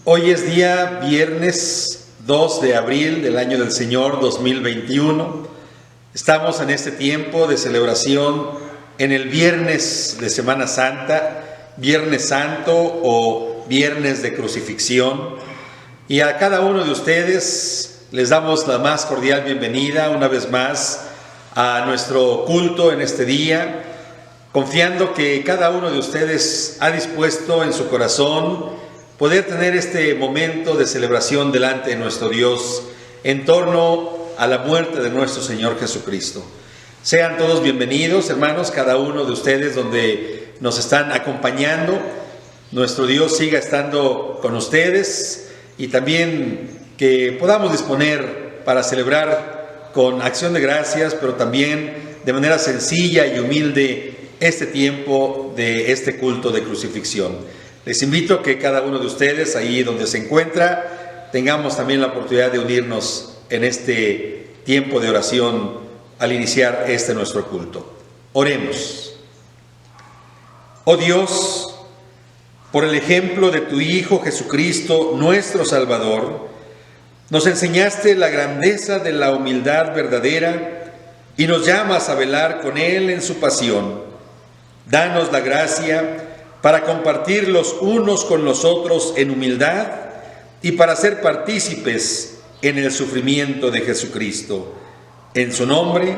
Hoy es día viernes 2 de abril del año del Señor 2021. Estamos en este tiempo de celebración en el viernes de Semana Santa, Viernes Santo o Viernes de Crucifixión. Y a cada uno de ustedes les damos la más cordial bienvenida una vez más a nuestro culto en este día, confiando que cada uno de ustedes ha dispuesto en su corazón poder tener este momento de celebración delante de nuestro Dios en torno a la muerte de nuestro Señor Jesucristo. Sean todos bienvenidos, hermanos, cada uno de ustedes donde nos están acompañando. Nuestro Dios siga estando con ustedes y también que podamos disponer para celebrar con acción de gracias, pero también de manera sencilla y humilde este tiempo de este culto de crucifixión. Les invito a que cada uno de ustedes, ahí donde se encuentra, tengamos también la oportunidad de unirnos en este tiempo de oración al iniciar este nuestro culto. Oremos. Oh Dios, por el ejemplo de tu Hijo Jesucristo, nuestro Salvador, nos enseñaste la grandeza de la humildad verdadera y nos llamas a velar con Él en su pasión. Danos la gracia para compartir los unos con los otros en humildad y para ser partícipes en el sufrimiento de Jesucristo. En su nombre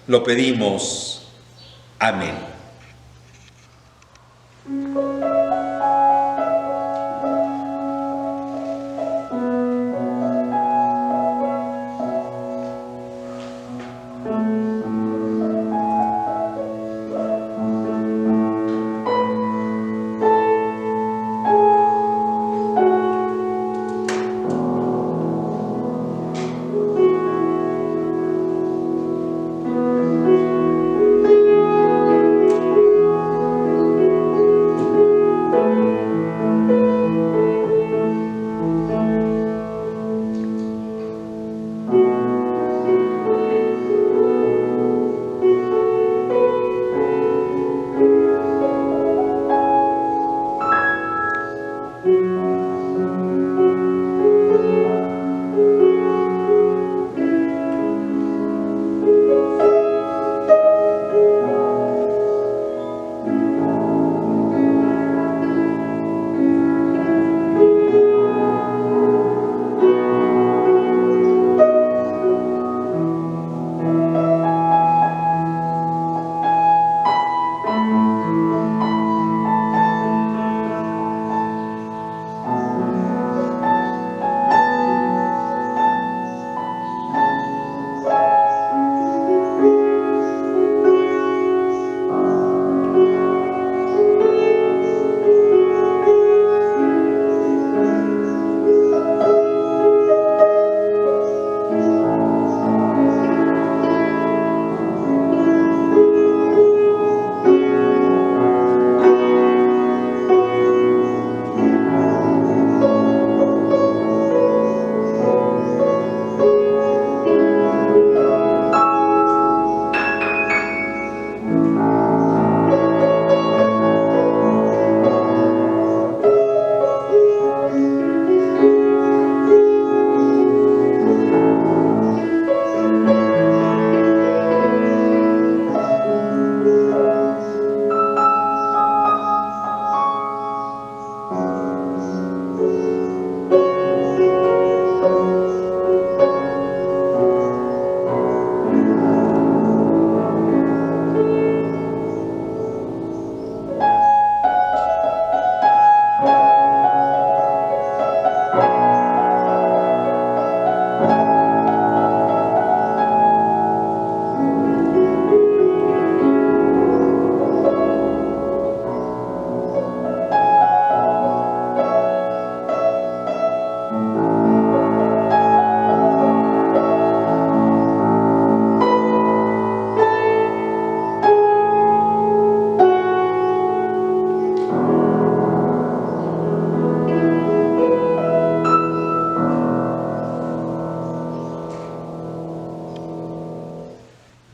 lo pedimos. Amén.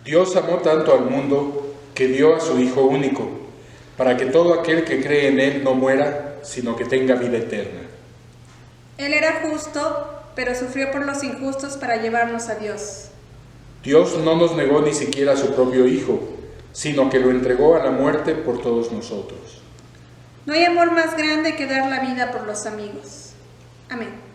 Dios amó tanto al mundo que dio a su Hijo único, para que todo aquel que cree en Él no muera, sino que tenga vida eterna. Él era justo, pero sufrió por los injustos para llevarnos a Dios. Dios no nos negó ni siquiera a su propio Hijo, sino que lo entregó a la muerte por todos nosotros. No hay amor más grande que dar la vida por los amigos. Amén.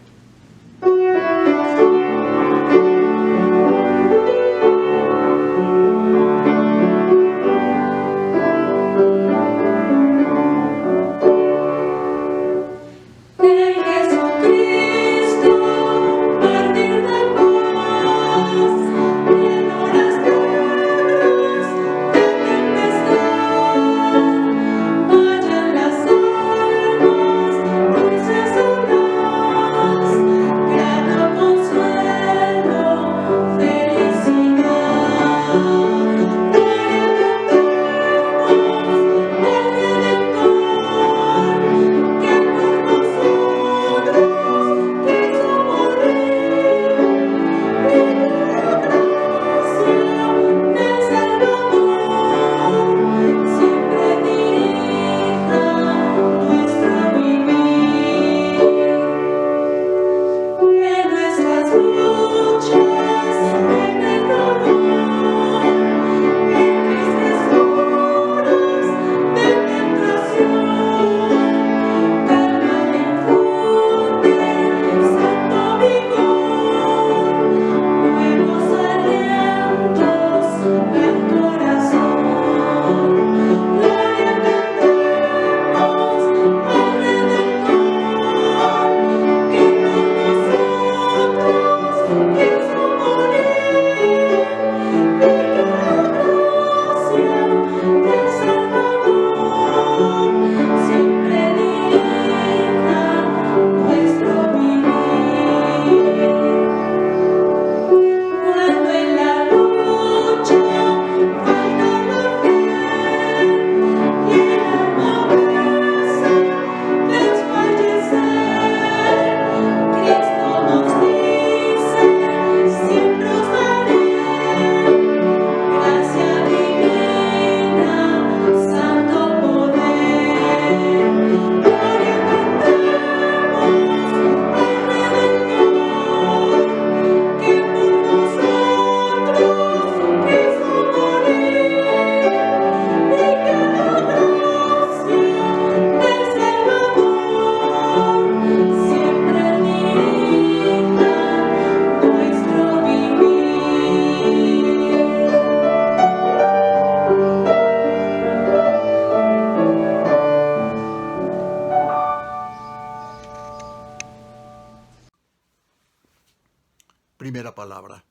Primera palabra.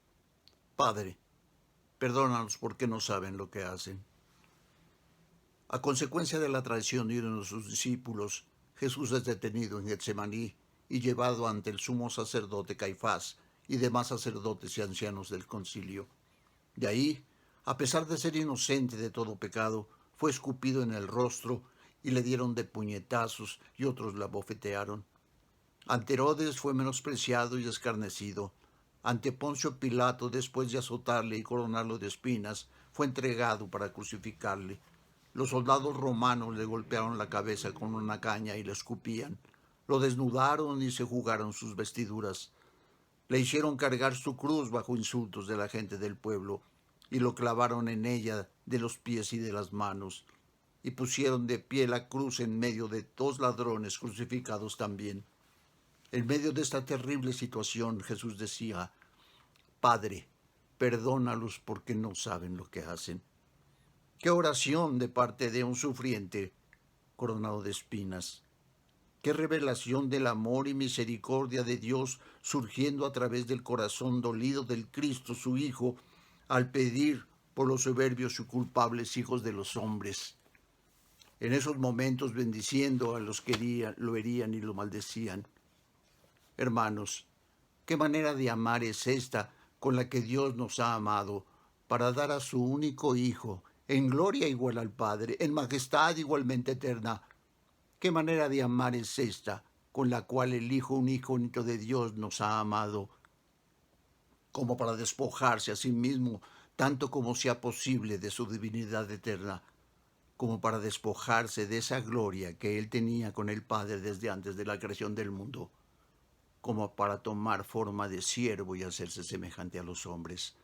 Padre, perdónanos porque no saben lo que hacen. A consecuencia de la traición de uno de sus discípulos, Jesús es detenido en Getsemaní y llevado ante el sumo sacerdote Caifás y demás sacerdotes y ancianos del concilio. De ahí, a pesar de ser inocente de todo pecado, fue escupido en el rostro y le dieron de puñetazos y otros la bofetearon. Ante Herodes fue menospreciado y escarnecido. Ante Poncio Pilato, después de azotarle y coronarlo de espinas, fue entregado para crucificarle. Los soldados romanos le golpearon la cabeza con una caña y le escupían. Lo desnudaron y se jugaron sus vestiduras. Le hicieron cargar su cruz bajo insultos de la gente del pueblo y lo clavaron en ella de los pies y de las manos. Y pusieron de pie la cruz en medio de dos ladrones crucificados también. En medio de esta terrible situación, Jesús decía: Padre, perdónalos porque no saben lo que hacen. Qué oración de parte de un sufriente coronado de espinas. Qué revelación del amor y misericordia de Dios surgiendo a través del corazón dolido del Cristo, su Hijo, al pedir por los soberbios y culpables hijos de los hombres. En esos momentos bendiciendo a los que lo herían y lo maldecían. Hermanos, ¿qué manera de amar es esta con la que Dios nos ha amado para dar a su único Hijo, en gloria igual al Padre, en majestad igualmente eterna? ¿Qué manera de amar es esta con la cual el Hijo unigénito de Dios nos ha amado, como para despojarse a sí mismo, tanto como sea posible, de su divinidad eterna, como para despojarse de esa gloria que Él tenía con el Padre desde antes de la creación del mundo? como para tomar forma de siervo y hacerse semejante a los hombres.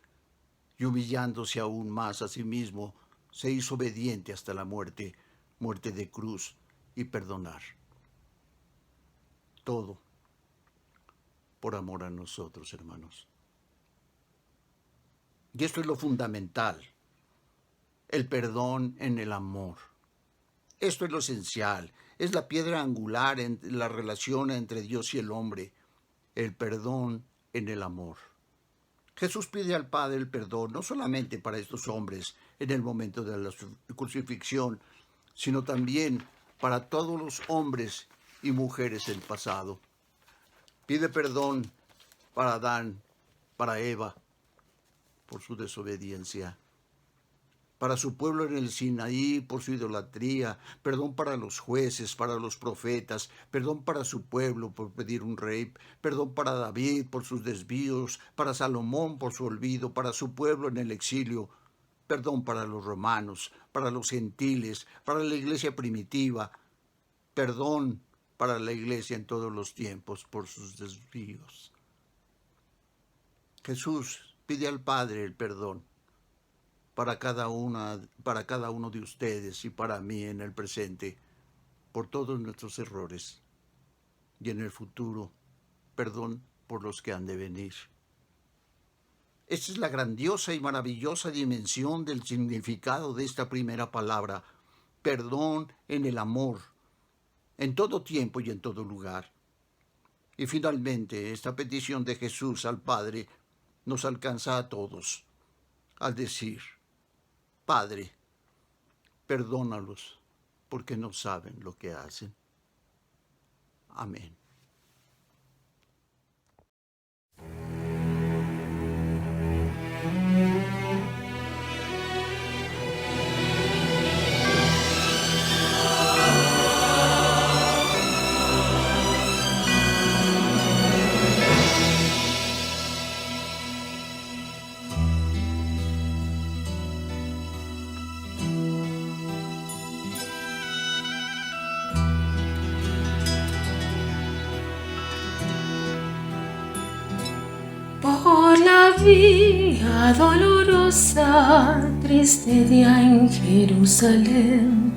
Y humillándose aún más a sí mismo, se hizo obediente hasta la muerte, muerte de cruz, y perdonar. Todo por amor a nosotros, hermanos. Y esto es lo fundamental, el perdón en el amor. Esto es lo esencial, es la piedra angular en la relación entre Dios y el hombre, el perdón en el amor. Jesús pide al Padre el perdón no solamente para estos hombres en el momento de la crucifixión, sino también para todos los hombres y mujeres del pasado. Pide perdón para Adán, para Eva, por su desobediencia, para su pueblo en el Sinaí por su idolatría, perdón para los jueces, para los profetas, perdón para su pueblo por pedir un rey, perdón para David por sus desvíos, para Salomón por su olvido, para su pueblo en el exilio, perdón para los romanos, para los gentiles, para la iglesia primitiva, perdón para la iglesia en todos los tiempos por sus desvíos. Jesús pide al Padre el perdón para cada uno de ustedes y para mí en el presente, por todos nuestros errores, y en el futuro, perdón por los que han de venir. Esta es la grandiosa y maravillosa dimensión del significado de esta primera palabra, perdón en el amor, en todo tiempo y en todo lugar. Y finalmente, esta petición de Jesús al Padre nos alcanza a todos, al decir: Padre, perdónalos, porque no saben lo que hacen. Amén. Por la vía dolorosa, triste día en Jerusalén,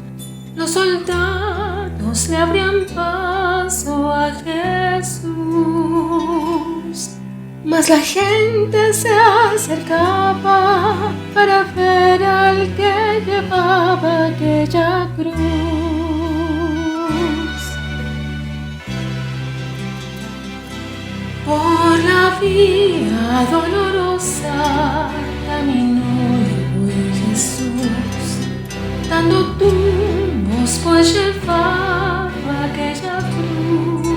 los soldados le abrían paso a Jesús, mas la gente se acercaba para ver al que llevaba aquella cruz. Por la vía dolorosa caminó el buen Jesús, dando tumbos pues llevaba aquella cruz.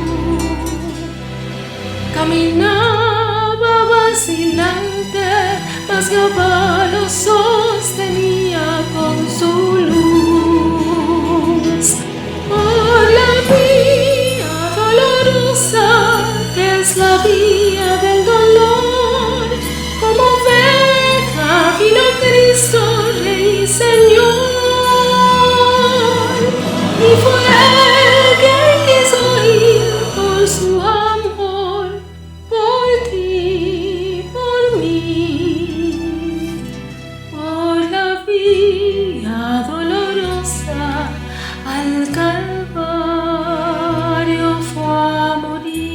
Caminaba vacilante, mas Jehová lo sostenía con su luz. Por la vía dolorosa, que es la vía del dolor, como oveja vino Cristo, Rey y Señor, y fue Él quien quiso ir por su amor, por ti, por mí. Por la vía dolorosa al Calvario fue a morir.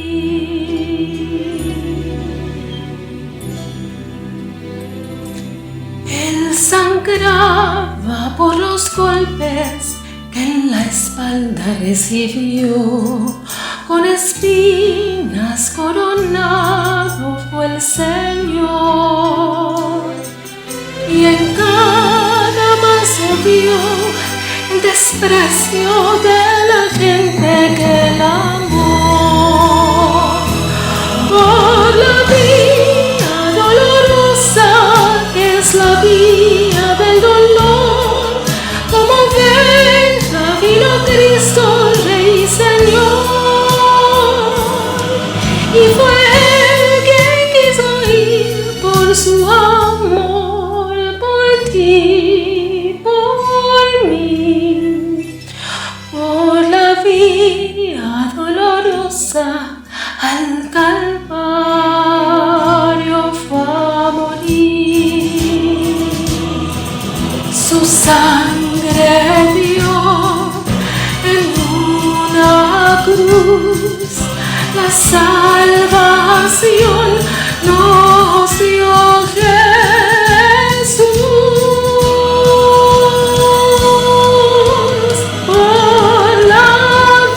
Él sangraba por los golpes que en la espalda recibió, con espinas coronado fue el Señor, y en cada paso vio el desprecio de la gente que él amó. Por la vía dolorosa, que es la vía del dolor, como oveja vino Cristo, Rey y Señor, y fue Él quien quiso ir por su amor, por ti, por mí. Por la vía dolorosa al Calvario cruz, la salvación nos dio Jesús. Por la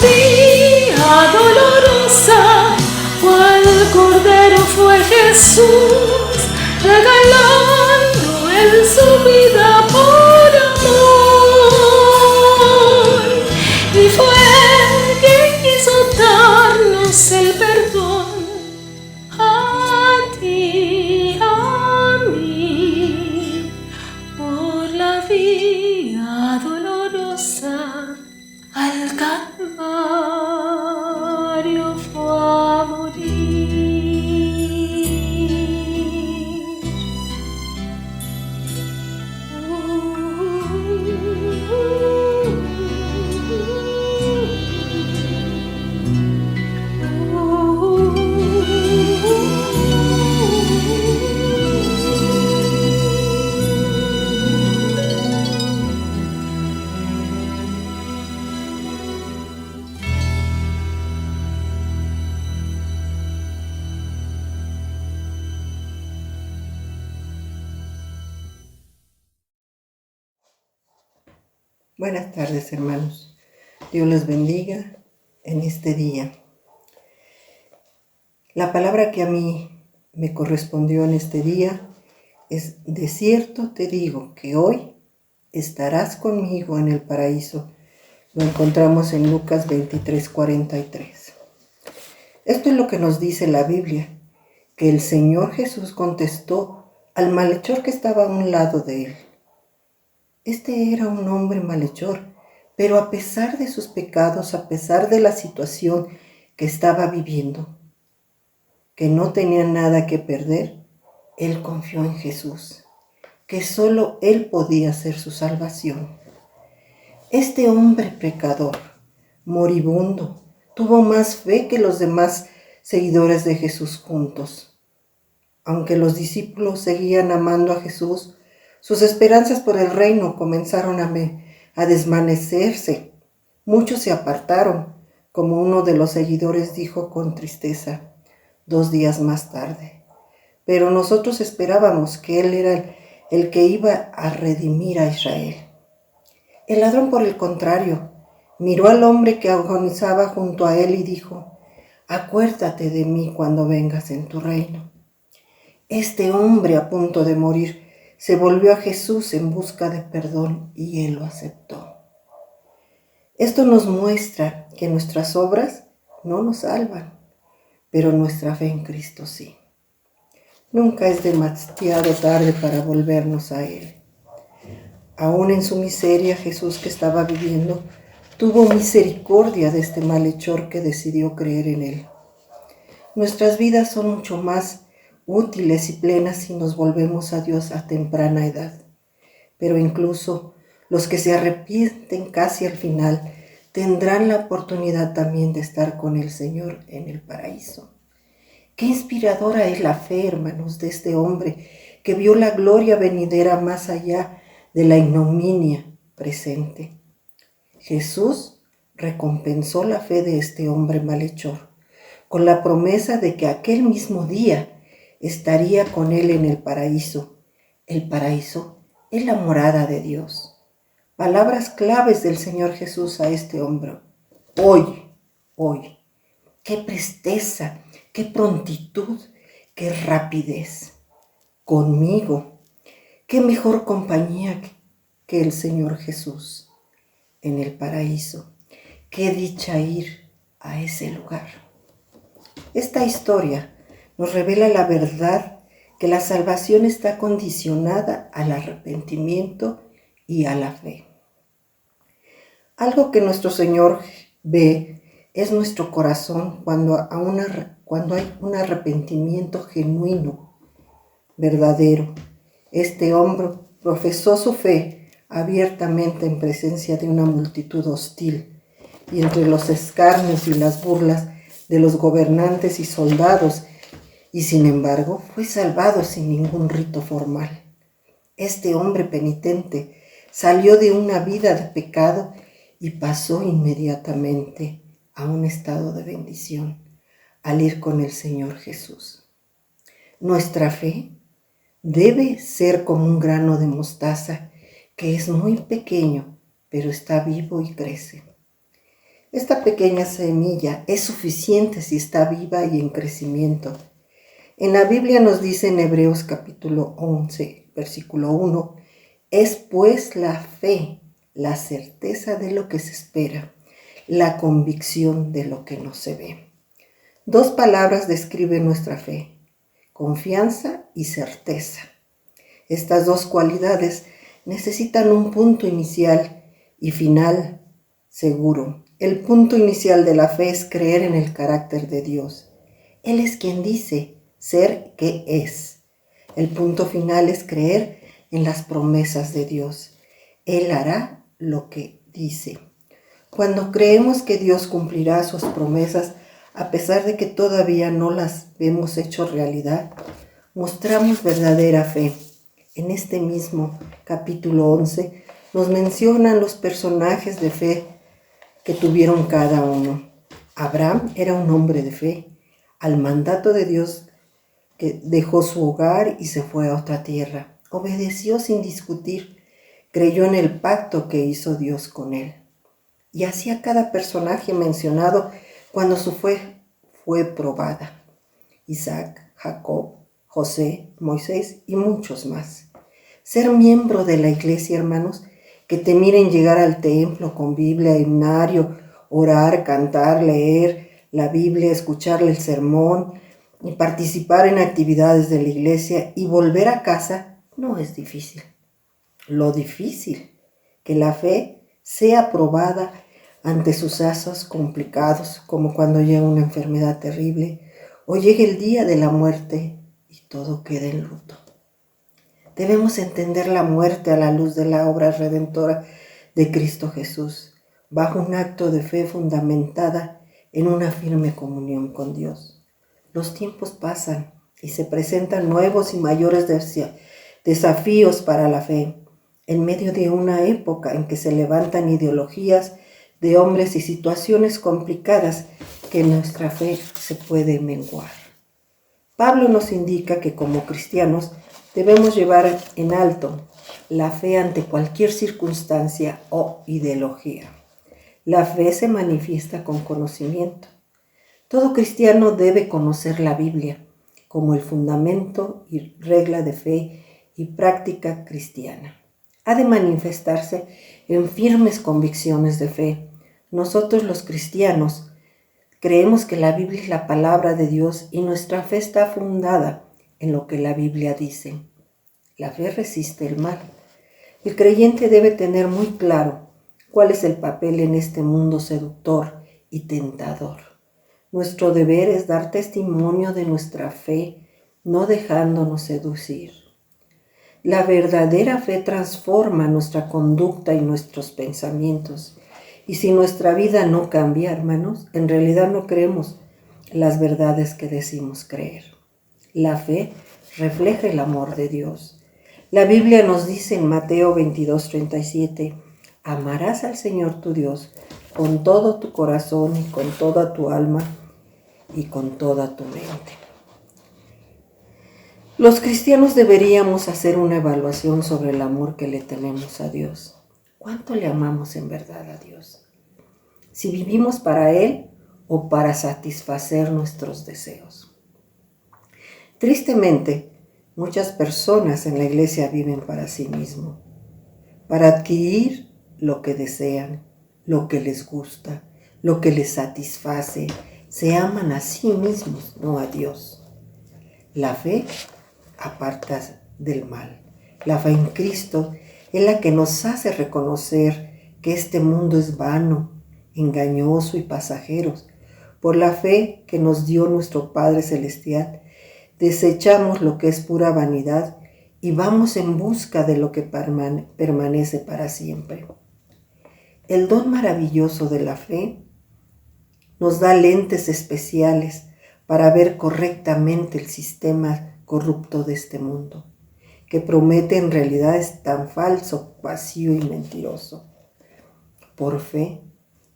vía dolorosa, cual cordero fue Jesús, regalando en su vida por amor, y fue quien quiso darnos el perdón a ti, a mí. Por la vía dolorosa al Calvario fue a morir. Buenas tardes, hermanos. Dios les bendiga en este día. La palabra que a mí me correspondió en este día es: de cierto te digo que hoy estarás conmigo en el paraíso. Lo encontramos en Lucas 23:43. Esto es lo que nos dice la Biblia, que el Señor Jesús contestó al malhechor que estaba a un lado de él. Este era un hombre malhechor, pero a pesar de sus pecados, a pesar de la situación que estaba viviendo, que no tenía nada que perder, él confió en Jesús, que solo él podía ser su salvación. Este hombre pecador, moribundo, tuvo más fe que los demás seguidores de Jesús juntos. Aunque los discípulos seguían amando a Jesús, sus esperanzas por el reino comenzaron a desvanecerse. Muchos se apartaron, como uno de los seguidores dijo con tristeza 2 días más tarde. Pero nosotros esperábamos que Él era el que iba a redimir a Israel. El ladrón, por el contrario, miró al hombre que agonizaba junto a él y dijo: acuérdate de mí cuando vengas en tu reino. Este hombre, a punto de morir, se volvió a Jesús en busca de perdón y Él lo aceptó. Esto nos muestra que nuestras obras no nos salvan, pero nuestra fe en Cristo sí. Nunca es demasiado tarde para volvernos a Él. Aún en su miseria, Jesús, que estaba viviendo, tuvo misericordia de este malhechor que decidió creer en Él. Nuestras vidas son mucho más útiles y plenas si nos volvemos a Dios a temprana edad. Pero incluso los que se arrepienten casi al final tendrán la oportunidad también de estar con el Señor en el paraíso. Qué inspiradora es la fe, hermanos, de este hombre que vio la gloria venidera más allá de la ignominia presente. Jesús recompensó la fe de este hombre malhechor con la promesa de que aquel mismo día estaría con él en el paraíso. El paraíso es la morada de Dios. Palabras claves del Señor Jesús a este hombre. Hoy. Qué presteza, qué prontitud, qué rapidez. Conmigo. Qué mejor compañía que el Señor Jesús en el paraíso. Qué dicha ir a ese lugar. Esta historia nos revela la verdad que la salvación está condicionada al arrepentimiento y a la fe. Algo que nuestro Señor ve es nuestro corazón cuando hay un arrepentimiento genuino, verdadero. Este hombre profesó su fe abiertamente en presencia de una multitud hostil y entre los escarnios y las burlas de los gobernantes y soldados, y sin embargo fue salvado sin ningún rito formal. Este hombre penitente salió de una vida de pecado y pasó inmediatamente a un estado de bendición al ir con el Señor Jesús. Nuestra fe debe ser como un grano de mostaza que es muy pequeño, pero está vivo y crece. Esta pequeña semilla es suficiente si está viva y en crecimiento. En la Biblia nos dice en Hebreos capítulo 11, versículo 1, es pues la fe, la certeza de lo que se espera, la convicción de lo que no se ve. Dos palabras describen nuestra fe: confianza y certeza. Estas dos cualidades necesitan un punto inicial y final seguro. El punto inicial de la fe es creer en el carácter de Dios. Él es quien dice ser que es. El punto final es creer en las promesas de Dios. Él hará lo que dice. Cuando creemos que Dios cumplirá sus promesas, a pesar de que todavía no las vemos hecho realidad, mostramos verdadera fe. En este mismo capítulo 11 nos mencionan los personajes de fe que tuvieron cada uno. Abraham era un hombre de fe. Al mandato de Dios, que dejó su hogar y se fue a otra tierra. Obedeció sin discutir. Creyó en el pacto que hizo Dios con él. Y así a cada personaje mencionado cuando su fe fue probada: Isaac, Jacob, José, Moisés y muchos más. Ser miembro de la iglesia, hermanos, que te miren llegar al templo con Biblia, himnario, orar, cantar, leer la Biblia, escucharle el sermón y participar en actividades de la iglesia y volver a casa, no es difícil. Lo difícil, que la fe sea probada ante sucesos complicados, como cuando llega una enfermedad terrible o llega el día de la muerte y todo queda en luto. Debemos entender la muerte a la luz de la obra redentora de Cristo Jesús, bajo un acto de fe fundamentada en una firme comunión con Dios. Los tiempos pasan y se presentan nuevos y mayores desafíos para la fe, en medio de una época en que se levantan ideologías de hombres y situaciones complicadas que nuestra fe se puede menguar. Pablo nos indica que como cristianos debemos llevar en alto la fe ante cualquier circunstancia o ideología. La fe se manifiesta con conocimiento. Todo cristiano debe conocer la Biblia como el fundamento y regla de fe y práctica cristiana. Ha de manifestarse en firmes convicciones de fe. Nosotros los cristianos creemos que la Biblia es la palabra de Dios y nuestra fe está fundada en lo que la Biblia dice. La fe resiste el mal. El creyente debe tener muy claro cuál es el papel en este mundo seductor y tentador. Nuestro deber es dar testimonio de nuestra fe, no dejándonos seducir. La verdadera fe transforma nuestra conducta y nuestros pensamientos. Y si nuestra vida no cambia, hermanos, en realidad no creemos las verdades que decimos creer. La fe refleja el amor de Dios. La Biblia nos dice en Mateo 22:37, amarás al Señor tu Dios con todo tu corazón y con toda tu alma y con toda tu mente. Los cristianos deberíamos hacer una evaluación sobre el amor que le tenemos a Dios. ¿Cuánto le amamos en verdad a Dios? Si vivimos para Él o para satisfacer nuestros deseos. Tristemente, muchas personas en la iglesia viven para sí mismos, para adquirir lo que desean, lo que les gusta, lo que les satisface. Se aman a sí mismos, no a Dios. La fe aparta del mal. La fe en Cristo es la que nos hace reconocer que este mundo es vano, engañoso y pasajero. Por la fe que nos dio nuestro Padre Celestial, desechamos lo que es pura vanidad y vamos en busca de lo que permanece para siempre. El don maravilloso de la fe nos da lentes especiales para ver correctamente el sistema corrupto de este mundo, que promete en realidad es tan falso, vacío y mentiroso. Por fe,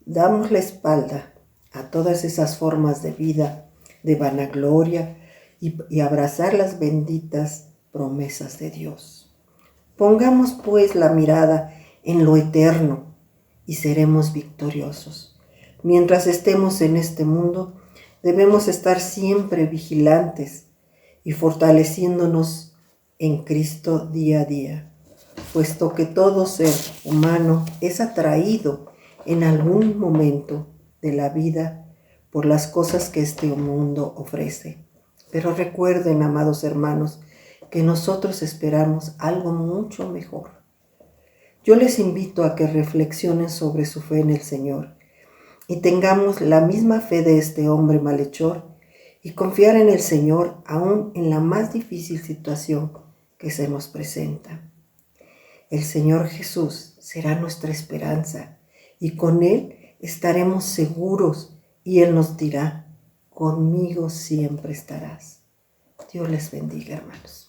damos la espalda a todas esas formas de vida, de vanagloria y abrazar las benditas promesas de Dios. Pongamos pues la mirada en lo eterno y seremos victoriosos. Mientras estemos en este mundo, debemos estar siempre vigilantes y fortaleciéndonos en Cristo día a día, puesto que todo ser humano es atraído en algún momento de la vida por las cosas que este mundo ofrece. Pero recuerden, amados hermanos, que nosotros esperamos algo mucho mejor. Yo les invito a que reflexionen sobre su fe en el Señor y tengamos la misma fe de este hombre malhechor y confiar en el Señor aún en la más difícil situación que se nos presenta. El Señor Jesús será nuestra esperanza y con Él estaremos seguros y Él nos dirá: conmigo siempre estarás. Dios les bendiga, hermanos.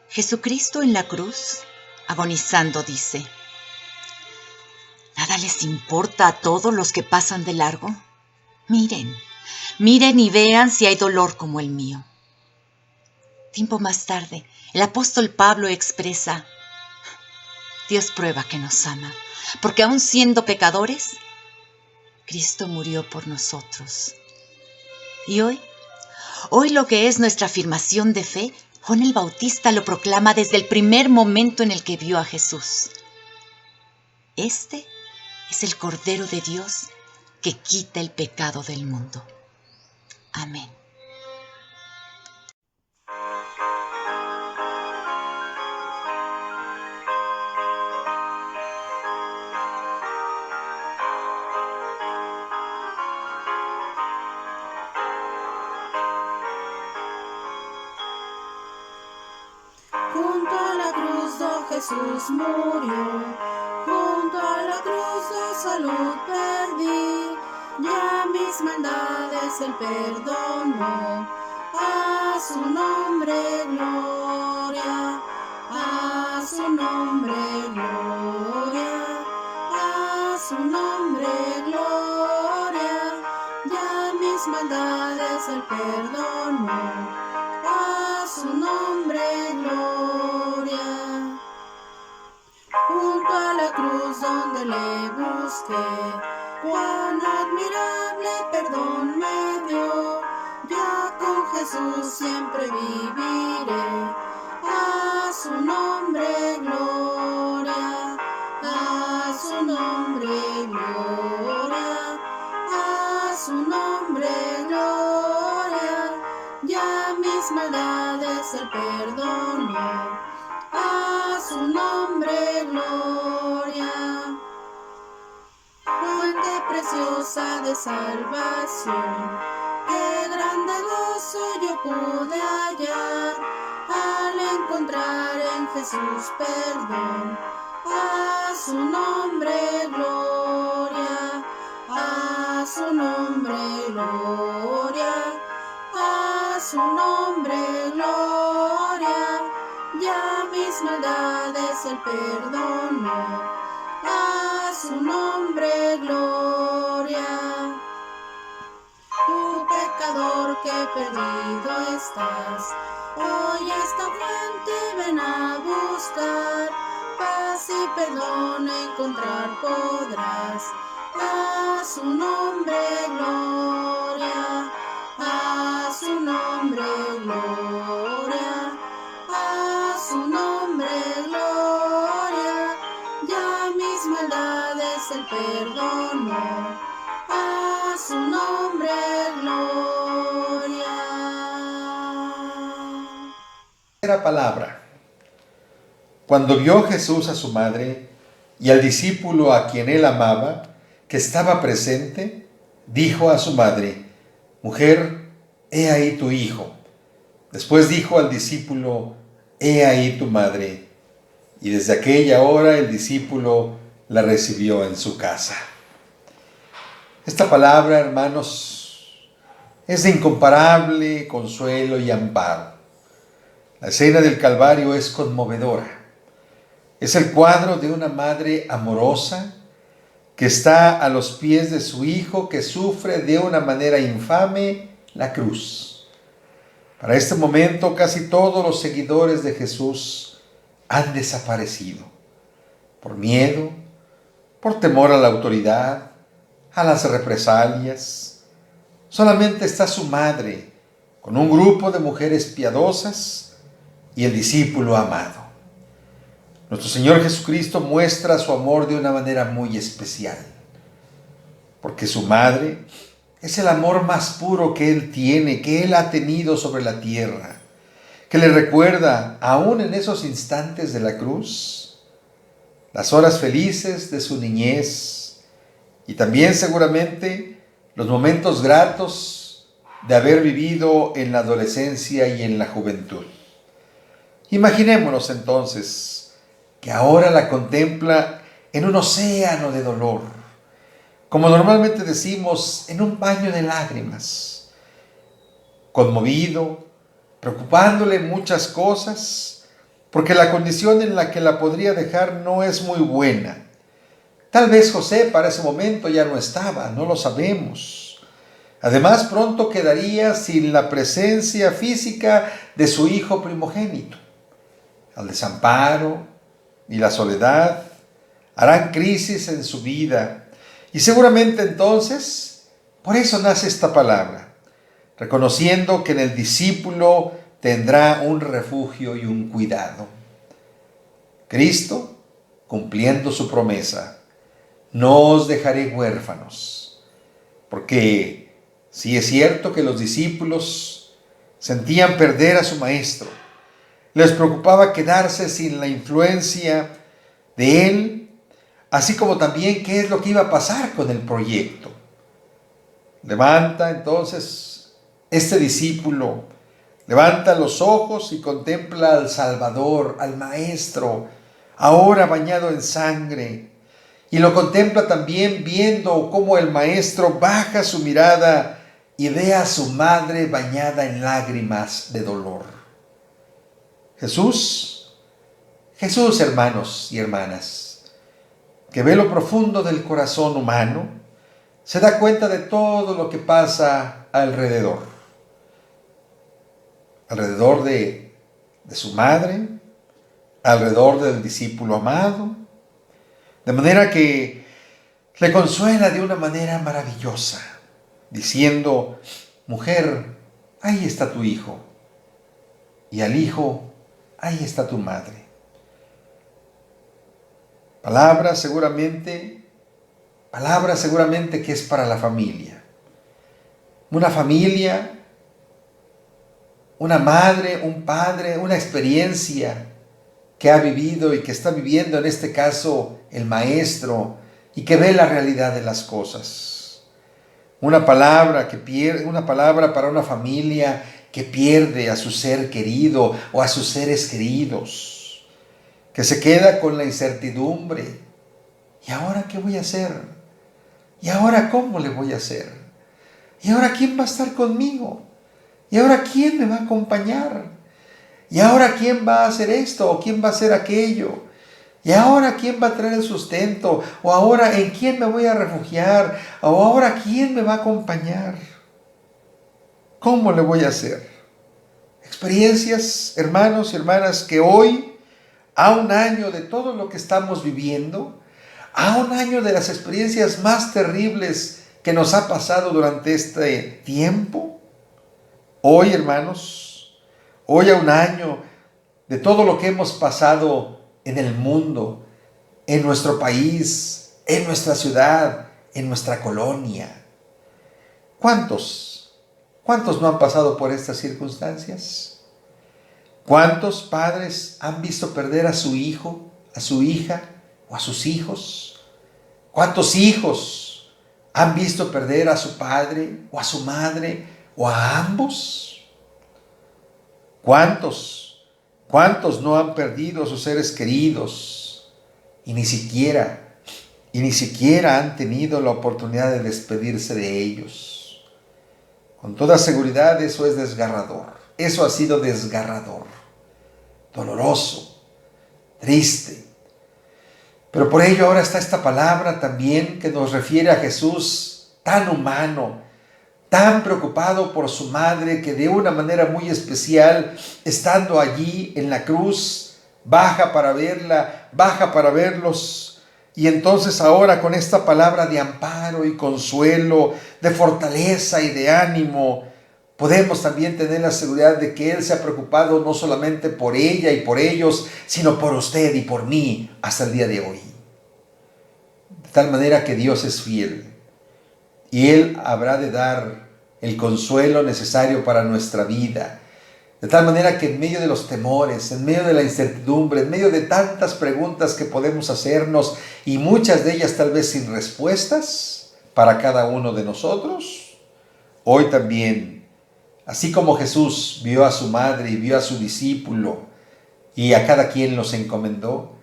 Jesucristo en la cruz, agonizando, dice: ¿nada les importa a todos los que pasan de largo? Miren y vean si hay dolor como el mío. Tiempo más tarde, el apóstol Pablo expresa: Dios prueba que nos ama, porque aun siendo pecadores, Cristo murió por nosotros. Y hoy lo que es nuestra afirmación de fe, Juan el Bautista lo proclama desde el primer momento en el que vio a Jesús. Este es el Cordero de Dios que quita el pecado del mundo. Amén. Junto a la cruz, oh Jesús murió, junto a la cruz, oh salud perdí, ya mis maldades él perdonó, a su nombre gloria, a su nombre gloria, a su nombre gloria, ya mis maldades él perdonó, a su nombre gloria. Junto a la cruz donde le busqué, cuán admirable perdón me dio. Ya con Jesús siempre viviré, a su nombre gloria, a su nombre gloria, a su nombre gloria. Ya mis maldades él perdonó, a su nombre gloria. Fuente preciosa de salvación, qué grande gozo yo pude hallar al encontrar en Jesús perdón, a su nombre gloria, a su nombre gloria, a su nombre gloria. Ya mis maldades él perdonó, a su nombre gloria. Tu pecador que perdido estás, hoy esta fuente ven a buscar, paz y perdón encontrar podrás, a su nombre gloria, a su nombre gloria, a su nombre gloria. Ya mis maldades él perdonó, a su nombre gloria. Primera palabra. Cuando vio Jesús a su madre y al discípulo a quien él amaba, que estaba presente, dijo a su madre: Mujer, he ahí tu hijo. Después dijo al discípulo: He ahí tu madre. Y desde aquella hora el discípulo la recibió en su casa. Esta palabra, hermanos, es de incomparable consuelo y amparo. La escena del Calvario es conmovedora. Es el cuadro de una madre amorosa que está a los pies de su hijo que sufre de una manera infame la cruz. Para este momento casi todos los seguidores de Jesús han desaparecido por miedo, por temor a la autoridad, a las represalias. Solamente está su madre con un grupo de mujeres piadosas y el discípulo amado. Nuestro Señor Jesucristo muestra su amor de una manera muy especial, porque su madre es el amor más puro que Él tiene, que Él ha tenido sobre la tierra, que le recuerda, aún en esos instantes de la cruz, las horas felices de su niñez y también seguramente los momentos gratos de haber vivido en la adolescencia y en la juventud. Imaginémonos entonces que ahora la contempla en un océano de dolor, como normalmente decimos, en un baño de lágrimas, conmovido, preocupándole muchas cosas, porque la condición en la que la podría dejar no es muy buena. Tal vez José para ese momento ya no estaba, no lo sabemos. Además, pronto quedaría sin la presencia física de su hijo primogénito. El desamparo y la soledad harán crisis en su vida. Y seguramente entonces, por eso nace esta palabra, reconociendo que en el discípulo tendrá un refugio y un cuidado. Cristo, cumpliendo su promesa, no os dejaré huérfanos, porque sí es cierto que los discípulos sentían perder a su maestro, les preocupaba quedarse sin la influencia de él, así como también qué es lo que iba a pasar con el proyecto. Levanta entonces este discípulo, levanta los ojos y contempla al Salvador, al Maestro, ahora bañado en sangre, y lo contempla también viendo cómo el Maestro baja su mirada y ve a su madre bañada en lágrimas de dolor. Jesús, hermanos y hermanas, que ve lo profundo del corazón humano, se da cuenta de todo lo que pasa alrededor de su madre, alrededor del discípulo amado, de manera que le consuela de una manera maravillosa, diciendo: mujer, ahí está tu hijo, y al hijo, ahí está tu madre. Palabra seguramente que es para la familia. Una familia, una madre, un padre, una experiencia que ha vivido y que está viviendo en este caso el maestro y que ve la realidad de las cosas. Una palabra para una familia que pierde a su ser querido o a sus seres queridos, que se queda con la incertidumbre. ¿Y ahora qué voy a hacer? ¿Y ahora cómo le voy a hacer? ¿Y ahora quién va a estar conmigo? ¿Y ahora quién me va a acompañar? ¿Y ahora quién va a hacer esto o quién va a hacer aquello? ¿Y ahora quién va a traer el sustento? ¿O ahora en quién me voy a refugiar? ¿O ahora quién me va a acompañar? ¿Cómo le voy a hacer? Experiencias, hermanos y hermanas, que hoy, a un año de todo lo que estamos viviendo, a un año de las experiencias más terribles que nos ha pasado durante este tiempo, hoy, hermanos, hoy a un año de todo lo que hemos pasado en el mundo, en nuestro país, en nuestra ciudad, en nuestra colonia. ¿Cuántos no han pasado por estas circunstancias? ¿Cuántos padres han visto perder a su hijo, a su hija o a sus hijos? ¿Cuántos hijos han visto perder a su padre o a su madre o a ambos? ¿Cuántos no han perdido a sus seres queridos y ni siquiera han tenido la oportunidad de despedirse de ellos? Con toda seguridad eso es desgarrador. Eso ha sido desgarrador, doloroso, triste. Pero por ello ahora está esta palabra también que nos refiere a Jesús tan humano, tan preocupado por su madre, que de una manera muy especial, estando allí en la cruz, baja para verla, baja para verlos. Y entonces ahora con esta palabra de amparo y consuelo, de fortaleza y de ánimo, podemos también tener la seguridad de que Él se ha preocupado no solamente por ella y por ellos, sino por usted y por mí hasta el día de hoy. De tal manera que Dios es fiel y Él habrá de dar el consuelo necesario para nuestra vida. De tal manera que en medio de los temores, en medio de la incertidumbre, en medio de tantas preguntas que podemos hacernos y muchas de ellas tal vez sin respuestas para cada uno de nosotros, hoy también, así como Jesús vio a su madre y vio a su discípulo y a cada quien los encomendó,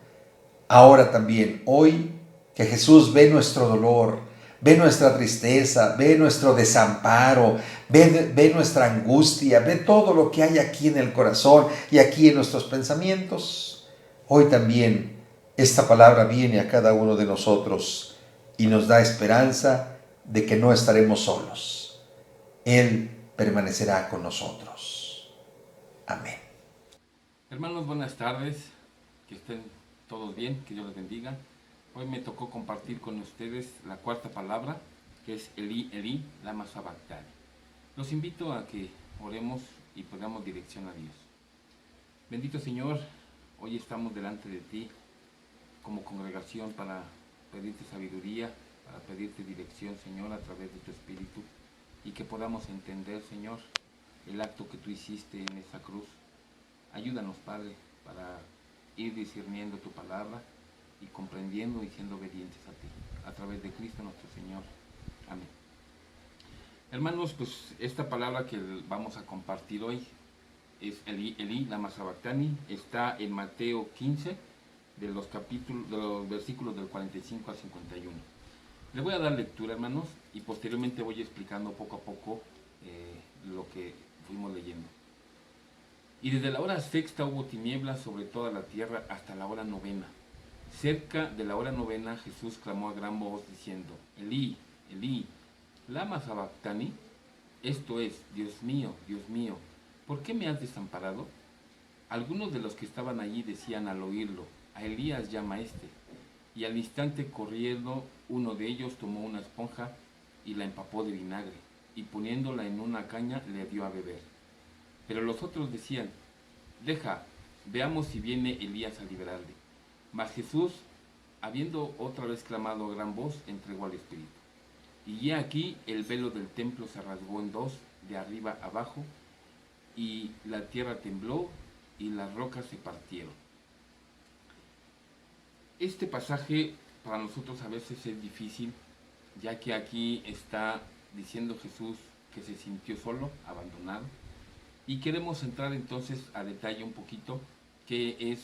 ahora también, hoy que Jesús ve nuestro dolor, ve nuestra tristeza, ve nuestro desamparo, ve nuestra angustia, ve todo lo que hay aquí en el corazón y aquí en nuestros pensamientos. Hoy también esta palabra viene a cada uno de nosotros y nos da esperanza de que no estaremos solos. Él permanecerá con nosotros. Amén. Hermanos, buenas tardes. Que estén todos bien, que Dios les bendiga. Hoy me tocó compartir con ustedes la cuarta palabra, que es Elí, Elí, lama sabactani. Los invito a que oremos y pongamos dirección a Dios. Bendito Señor, hoy estamos delante de ti como congregación para pedirte sabiduría, para pedirte dirección, Señor, a través de tu Espíritu, y que podamos entender, Señor, el acto que tú hiciste en esa cruz. Ayúdanos, Padre, para ir discerniendo tu palabra y comprendiendo y siendo obedientes a ti, a través de Cristo nuestro Señor. Amén. Hermanos, pues esta palabra que vamos a compartir hoy es Elí, Elí, lama sabactani. Está en Mateo 15, de los versículos del 45 al 51. Le voy a dar lectura, hermanos, y posteriormente voy explicando poco a poco lo que fuimos leyendo. Y desde la hora sexta hubo tinieblas sobre toda la tierra hasta la hora novena. Cerca de la hora novena, Jesús clamó a gran voz diciendo: Elí, Elí, lama sabactani. Esto es: Dios mío, ¿por qué me has desamparado? Algunos de los que estaban allí decían al oírlo: a Elías llama este. Y al instante, corriendo uno de ellos tomó una esponja y la empapó de vinagre, y poniéndola en una caña le dio a beber. Pero los otros decían: deja, veamos si viene Elías a liberarle. Mas Jesús, habiendo otra vez clamado a gran voz, entregó al Espíritu. Y he aquí el velo del templo se rasgó en dos, de arriba abajo, y la tierra tembló y las rocas se partieron. Este pasaje para nosotros a veces es difícil, ya que aquí está diciendo Jesús que se sintió solo, abandonado, y queremos entrar entonces a detalle un poquito qué es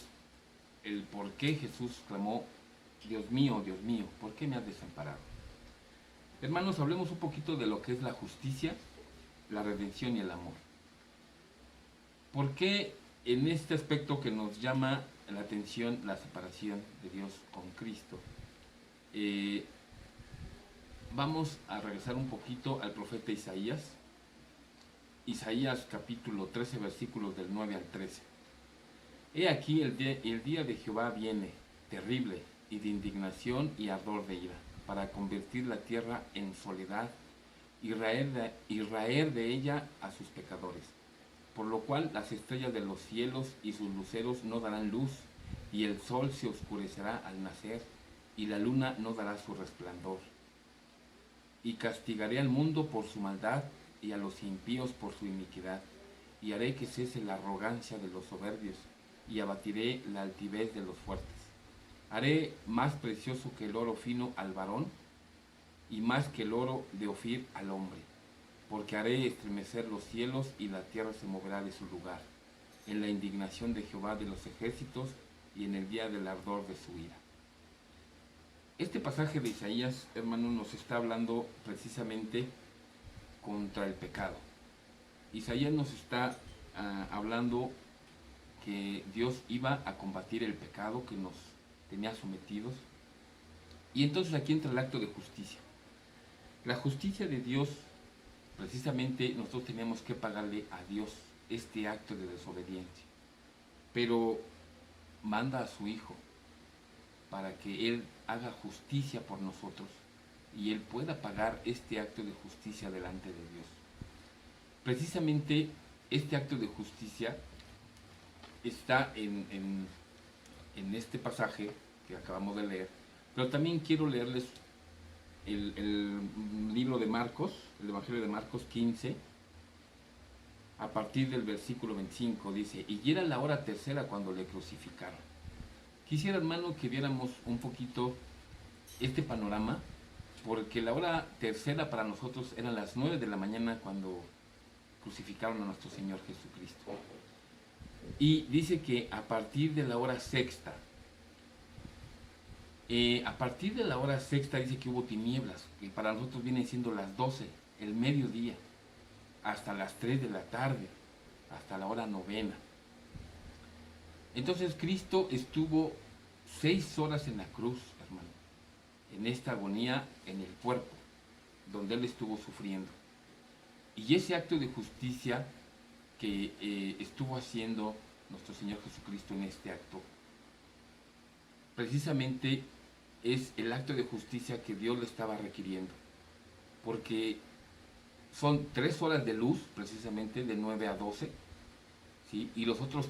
el por qué Jesús clamó: Dios mío, ¿por qué me has desamparado? Hermanos, hablemos un poquito de lo que es la justicia, la redención y el amor. ¿Por qué en este aspecto que nos llama la atención la separación de Dios con Cristo? Vamos a regresar un poquito al profeta Isaías. Isaías capítulo 13, versículos del 9 al 13. He aquí el día de Jehová viene, terrible, y de indignación y ardor de ira, para convertir la tierra en soledad y raer de ella a sus pecadores. Por lo cual las estrellas de los cielos y sus luceros no darán luz, y el sol se oscurecerá al nacer, y la luna no dará su resplandor. Y castigaré al mundo por su maldad, y a los impíos por su iniquidad, y haré que cese la arrogancia de los soberbios, y abatiré la altivez de los fuertes. Haré más precioso que el oro fino al varón, y más que el oro de Ofir al hombre, porque haré estremecer los cielos, y la tierra se moverá de su lugar, en la indignación de Jehová de los ejércitos, y en el día del ardor de su ira. Este pasaje de Isaías, hermano, nos está hablando precisamente contra el pecado. Isaías nos está hablando que Dios iba a combatir el pecado que nos tenía sometidos. Y entonces aquí entra el acto de justicia. La justicia de Dios, precisamente nosotros teníamos que pagarle a Dios este acto de desobediencia. Pero manda a su Hijo para que Él haga justicia por nosotros y Él pueda pagar este acto de justicia delante de Dios. Precisamente este acto de justicia está en este pasaje que acabamos de leer, pero también quiero leerles el libro de Marcos, el Evangelio de Marcos 15, a partir del versículo 25, dice: y era la hora tercera cuando le crucificaron. Quisiera, hermano, que viéramos un poquito este panorama, porque la hora tercera para nosotros eran las 9 de la mañana cuando crucificaron a nuestro Señor Jesucristo. Y dice que a partir de la hora sexta, dice que hubo tinieblas, que para nosotros vienen siendo las 12, el mediodía, hasta las 3 de la tarde, hasta la hora novena. Entonces Cristo estuvo 6 horas en la cruz, hermano, en esta agonía en el cuerpo, donde Él estuvo sufriendo. Y ese acto de justicia que estuvo haciendo nuestro Señor Jesucristo en este acto, precisamente es el acto de justicia que Dios le estaba requiriendo, porque son 3 horas de luz, precisamente de 9 a 12, ¿sí? Y los otros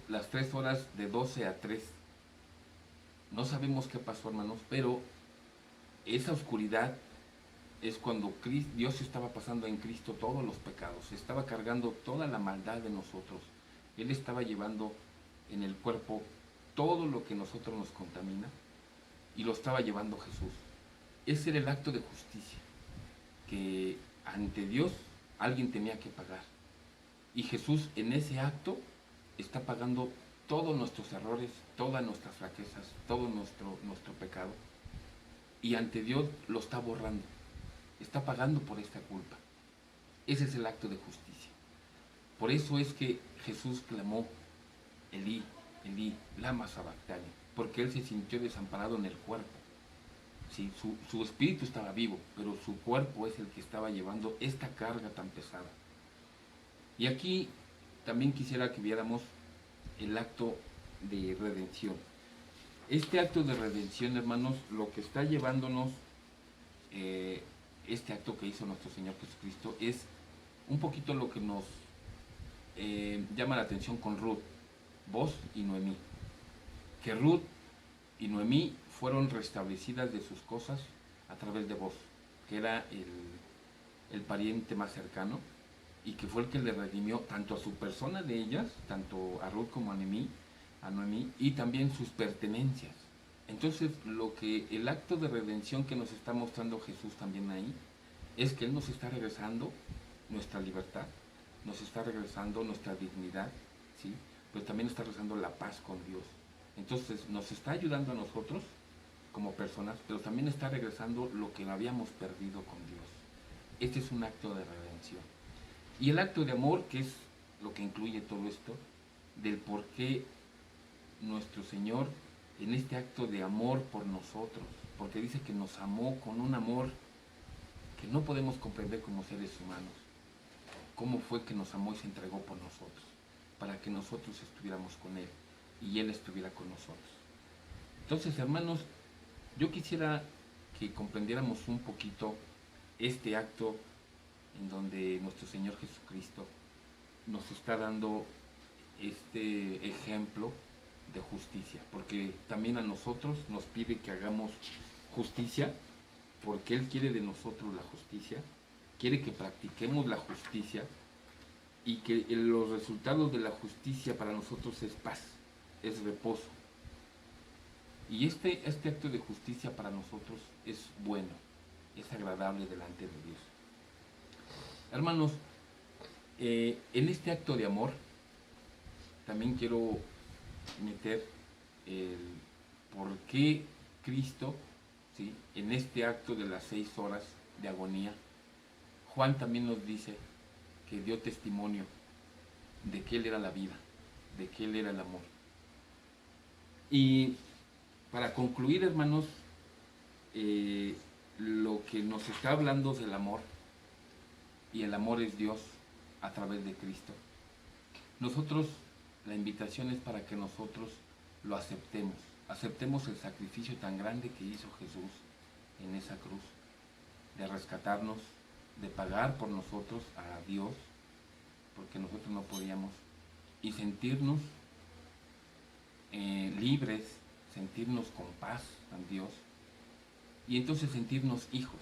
las 3 horas de 12 a 3. No sabemos qué pasó, hermanos, pero esa oscuridad es cuando Dios estaba pasando en Cristo todos los pecados, estaba cargando toda la maldad de nosotros. Él estaba llevando en el cuerpo todo lo que nosotros nos contamina, y lo estaba llevando Jesús. Ese era el acto de justicia, que ante Dios alguien tenía que pagar. Y Jesús en ese acto está pagando todos nuestros errores, todas nuestras flaquezas, todo nuestro pecado. Y ante Dios lo está borrando. Está pagando por esta culpa. Ese es el acto de justicia. Por eso es que Jesús clamó: Elí, Elí, lama sabactani, porque Él se sintió desamparado en el cuerpo. Sí, su espíritu estaba vivo, pero su cuerpo es el que estaba llevando esta carga tan pesada. Y aquí también quisiera que viéramos el acto de redención. Este acto de redención, hermanos, lo que está llevándonos este acto que hizo nuestro Señor Jesucristo es un poquito lo que nos llama la atención con Ruth, Boz y Noemí. Que Ruth y Noemí fueron restablecidas de sus cosas a través de Boz, que era el pariente más cercano y que fue el que le redimió tanto a su persona de ellas, tanto a Ruth como a Noemí, y también sus pertenencias. Entonces, el acto de redención que nos está mostrando Jesús también ahí, es que Él nos está regresando nuestra libertad, nos está regresando nuestra dignidad, ¿sí? Pero también está regresando la paz con Dios. Entonces, nos está ayudando a nosotros como personas, pero también está regresando lo que habíamos perdido con Dios. Este es un acto de redención. Y el acto de amor, que es lo que incluye todo esto, del por qué nuestro Señor, en este acto de amor por nosotros, porque dice que nos amó con un amor que no podemos comprender como seres humanos. Cómo fue que nos amó y se entregó por nosotros, para que nosotros estuviéramos con Él y Él estuviera con nosotros. Entonces, hermanos, yo quisiera que comprendiéramos un poquito este acto en donde nuestro Señor Jesucristo nos está dando este ejemplo de justicia, porque también a nosotros nos pide que hagamos justicia, porque Él quiere de nosotros la justicia, quiere que practiquemos la justicia y que los resultados de la justicia para nosotros es paz, es reposo. Y este acto de justicia para nosotros es bueno, es agradable delante de Dios. Hermanos, en este acto de amor también quiero meter el por qué Cristo, ¿sí?, en este acto de las 6 horas de agonía, Juan también nos dice que dio testimonio de que Él era la vida, de que Él era el amor. Y para concluir, hermanos, lo que nos está hablando del amor, y el amor es Dios a través de Cristo. Nosotros, la invitación es para que nosotros lo aceptemos el sacrificio tan grande que hizo Jesús en esa cruz, de rescatarnos, de pagar por nosotros a Dios, porque nosotros no podíamos, y sentirnos libres, sentirnos con paz en Dios, y entonces sentirnos hijos.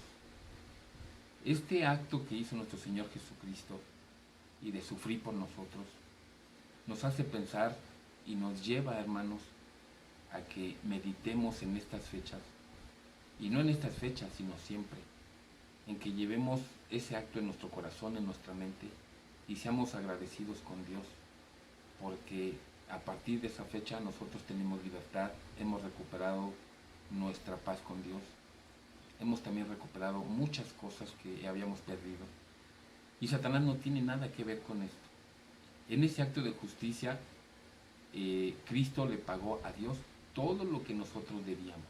Este acto que hizo nuestro Señor Jesucristo y de sufrir por nosotros, nos hace pensar y nos lleva, hermanos, a que meditemos en estas fechas, y no en estas fechas, sino siempre, en que llevemos ese acto en nuestro corazón, en nuestra mente, y seamos agradecidos con Dios, porque a partir de esa fecha nosotros tenemos libertad, hemos recuperado nuestra paz con Dios, hemos también recuperado muchas cosas que habíamos perdido, y Satanás no tiene nada que ver con esto. En ese acto de justicia, Cristo le pagó a Dios todo lo que nosotros debíamos,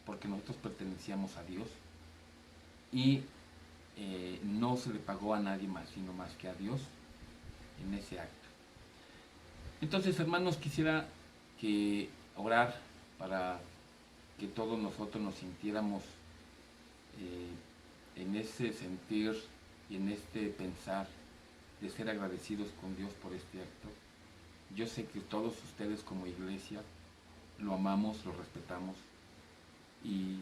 porque nosotros pertenecíamos a Dios, y no se le pagó a nadie más, sino más que a Dios en ese acto. Entonces, hermanos, quisiera orar para que todos nosotros nos sintiéramos en ese sentir y en este pensar de ser agradecidos con Dios por este acto. Yo sé que todos ustedes como iglesia lo amamos, lo respetamos, y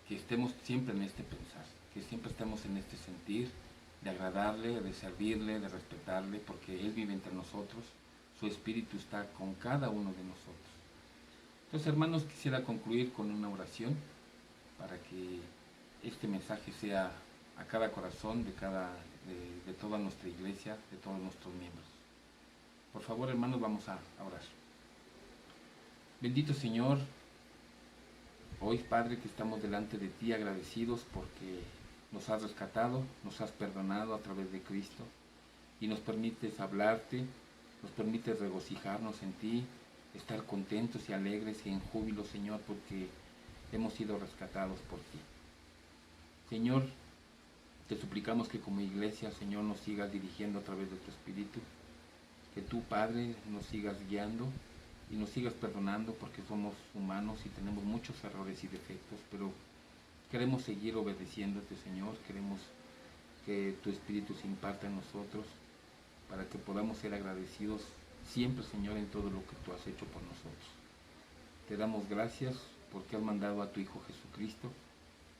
que estemos siempre en este pensar, que siempre estemos en este sentir de agradarle, de servirle, de respetarle, porque Él vive entre nosotros, su Espíritu está con cada uno de nosotros. Entonces, hermanos, quisiera concluir con una oración para que este mensaje sea a cada corazón de toda nuestra iglesia, de todos nuestros miembros. Por favor, hermanos, vamos a orar. Bendito Señor, hoy, Padre, que estamos delante de ti agradecidos porque nos has rescatado, nos has perdonado a través de Cristo, y nos permites hablarte, nos permites regocijarnos en ti, estar contentos y alegres y en júbilo, Señor, porque hemos sido rescatados por ti. Señor, te suplicamos que como iglesia, Señor, nos sigas dirigiendo a través de tu Espíritu, que tú, Padre, nos sigas guiando y nos sigas perdonando, porque somos humanos y tenemos muchos errores y defectos, pero Queremos seguir obedeciéndote, Señor. Queremos que tu Espíritu se imparta en nosotros para que podamos ser agradecidos siempre, Señor, en todo lo que tú has hecho por nosotros. Te damos gracias porque has mandado a tu Hijo Jesucristo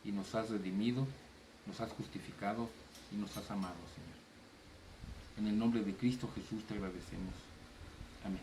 y nos has redimido, nos has justificado y nos has amado, Señor. En el nombre de Cristo Jesús te agradecemos. Amén.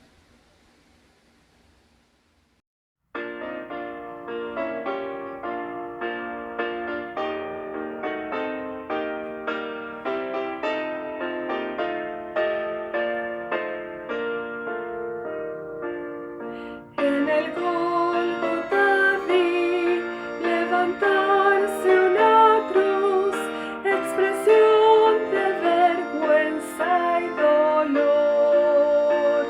En el Gólgota vi levantarse una cruz, expresión de vergüenza y dolor.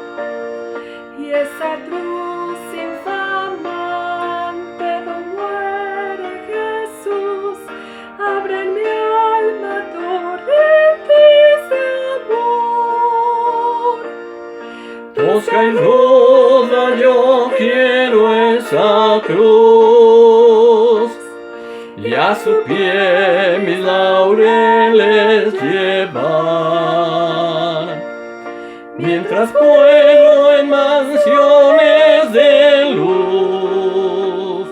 Y esa cruz infamante donde muere Jesús, abre en mi alma torrentes de amor. Tosca y ruda yo quiero esa cruz, y a su pie mis laureles llevar, mientras puedo en mansiones de luz,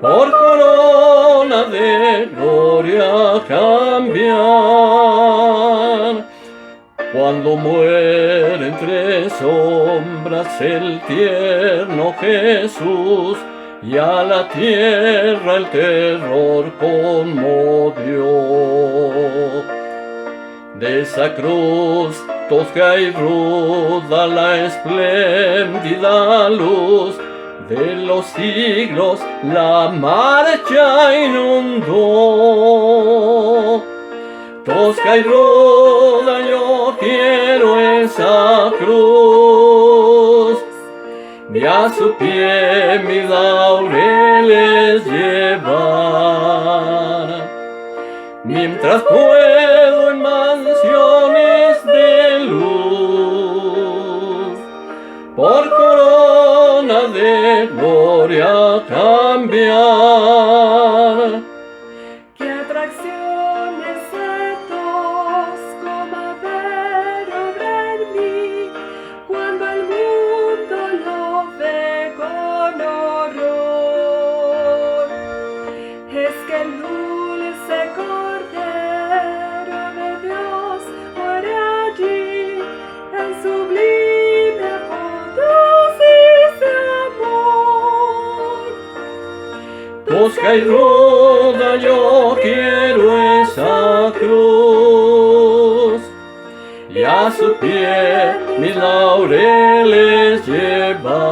por corona de gloria cambiar. Cuando muere entre sombras el tierno Jesús, y a la tierra el terror conmovió. De esa cruz tosca y ruda la espléndida luz, de los siglos la marcha inundó. Tosca y ruda yo quiero esa cruz, y a su pie mis laureles llevar, mientras puedo en mansiones de luz, por corona de gloria cambiar. ¡Qué atracción ese tosco madero obra en mí, cuando el mundo lo ve con horror! Es que el dulce Cordero de Dios muere allí, en sublime apoteosis de amor. Tosca y ruda yo quiero esa cruz, y a su pie mis laureles llevar,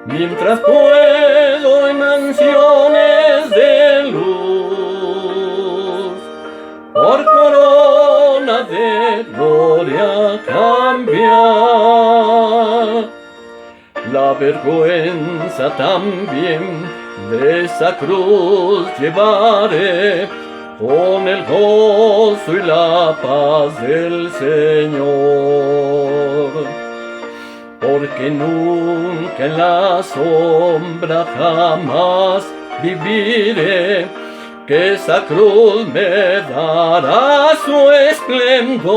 mientras puedo en mansiones de luz, por corona de gloria cambiar. La vergüenza también de esa cruz llevaré, con el gozo y la paz del Señor. Porque nunca en la sombra jamás viviré, que esa cruz me dará su esplendor.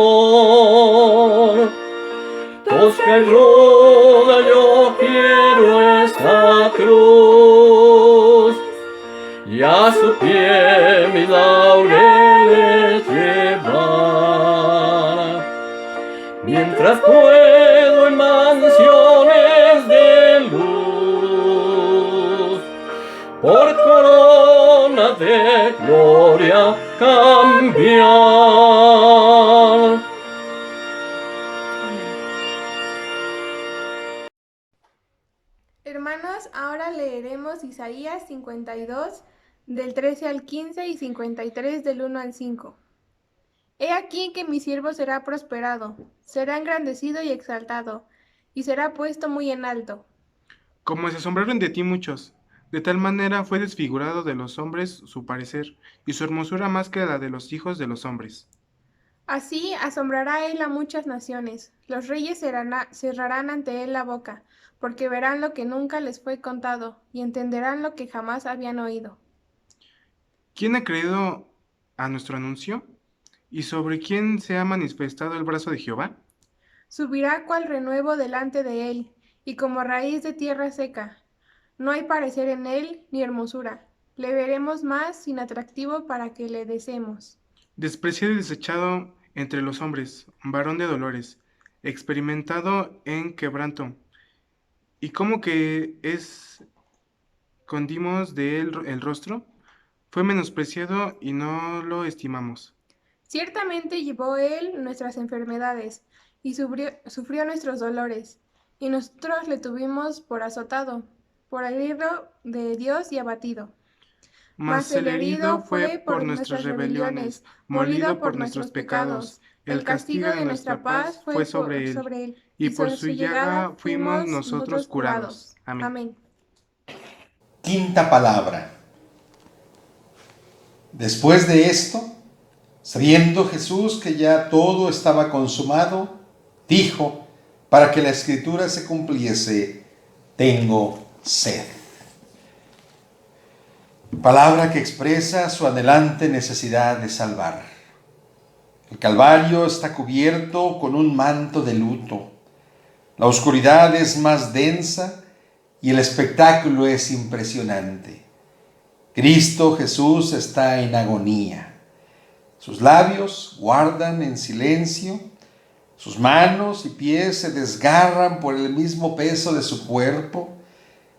Tosca y ruda yo quiero esa cruz, y a su pie mis laureles llevar, mientras puedo en mansiones de luz, por corona de gloria cambiar. Hermanos, ahora leeremos Isaías 52, del 13 al 15 y 53 del 1 al 5. He aquí que mi siervo será prosperado, será engrandecido y exaltado, y será puesto muy en alto. Como se asombraron de ti muchos, de tal manera fue desfigurado de los hombres su parecer, y su hermosura más que la de los hijos de los hombres. Así asombrará él a muchas naciones. Los reyes cerrarán ante él la boca, porque verán lo que nunca les fue contado, y entenderán lo que jamás habían oído. ¿Quién ha creído a nuestro anuncio? ¿Y sobre quién se ha manifestado el brazo de Jehová? Subirá cual renuevo delante de él, y como raíz de tierra seca. No hay parecer en él ni hermosura. Le veremos más sin atractivo para que le deseemos. Despreciado y desechado entre los hombres, varón de dolores, experimentado en quebranto. ¿Y cómo que escondimos de él el rostro? Fue menospreciado y no lo estimamos. Ciertamente llevó él nuestras enfermedades, y sufrió nuestros dolores, y nosotros le tuvimos por azotado, por herido de Dios y abatido. Mas el herido fue por nuestras rebeliones, molido por nuestros pecados. El castigo de nuestra paz fue sobre él, y por su llaga fuimos nosotros curados. Amén. Quinta palabra. Después de esto, sabiendo Jesús que ya todo estaba consumado, dijo, para que la escritura se cumpliese, tengo sed. Palabra que expresa su anhelante necesidad de salvar. El Calvario está cubierto con un manto de luto. La oscuridad es más densa y el espectáculo es impresionante. Cristo Jesús está en agonía. Sus labios guardan en silencio, sus manos y pies se desgarran por el mismo peso de su cuerpo,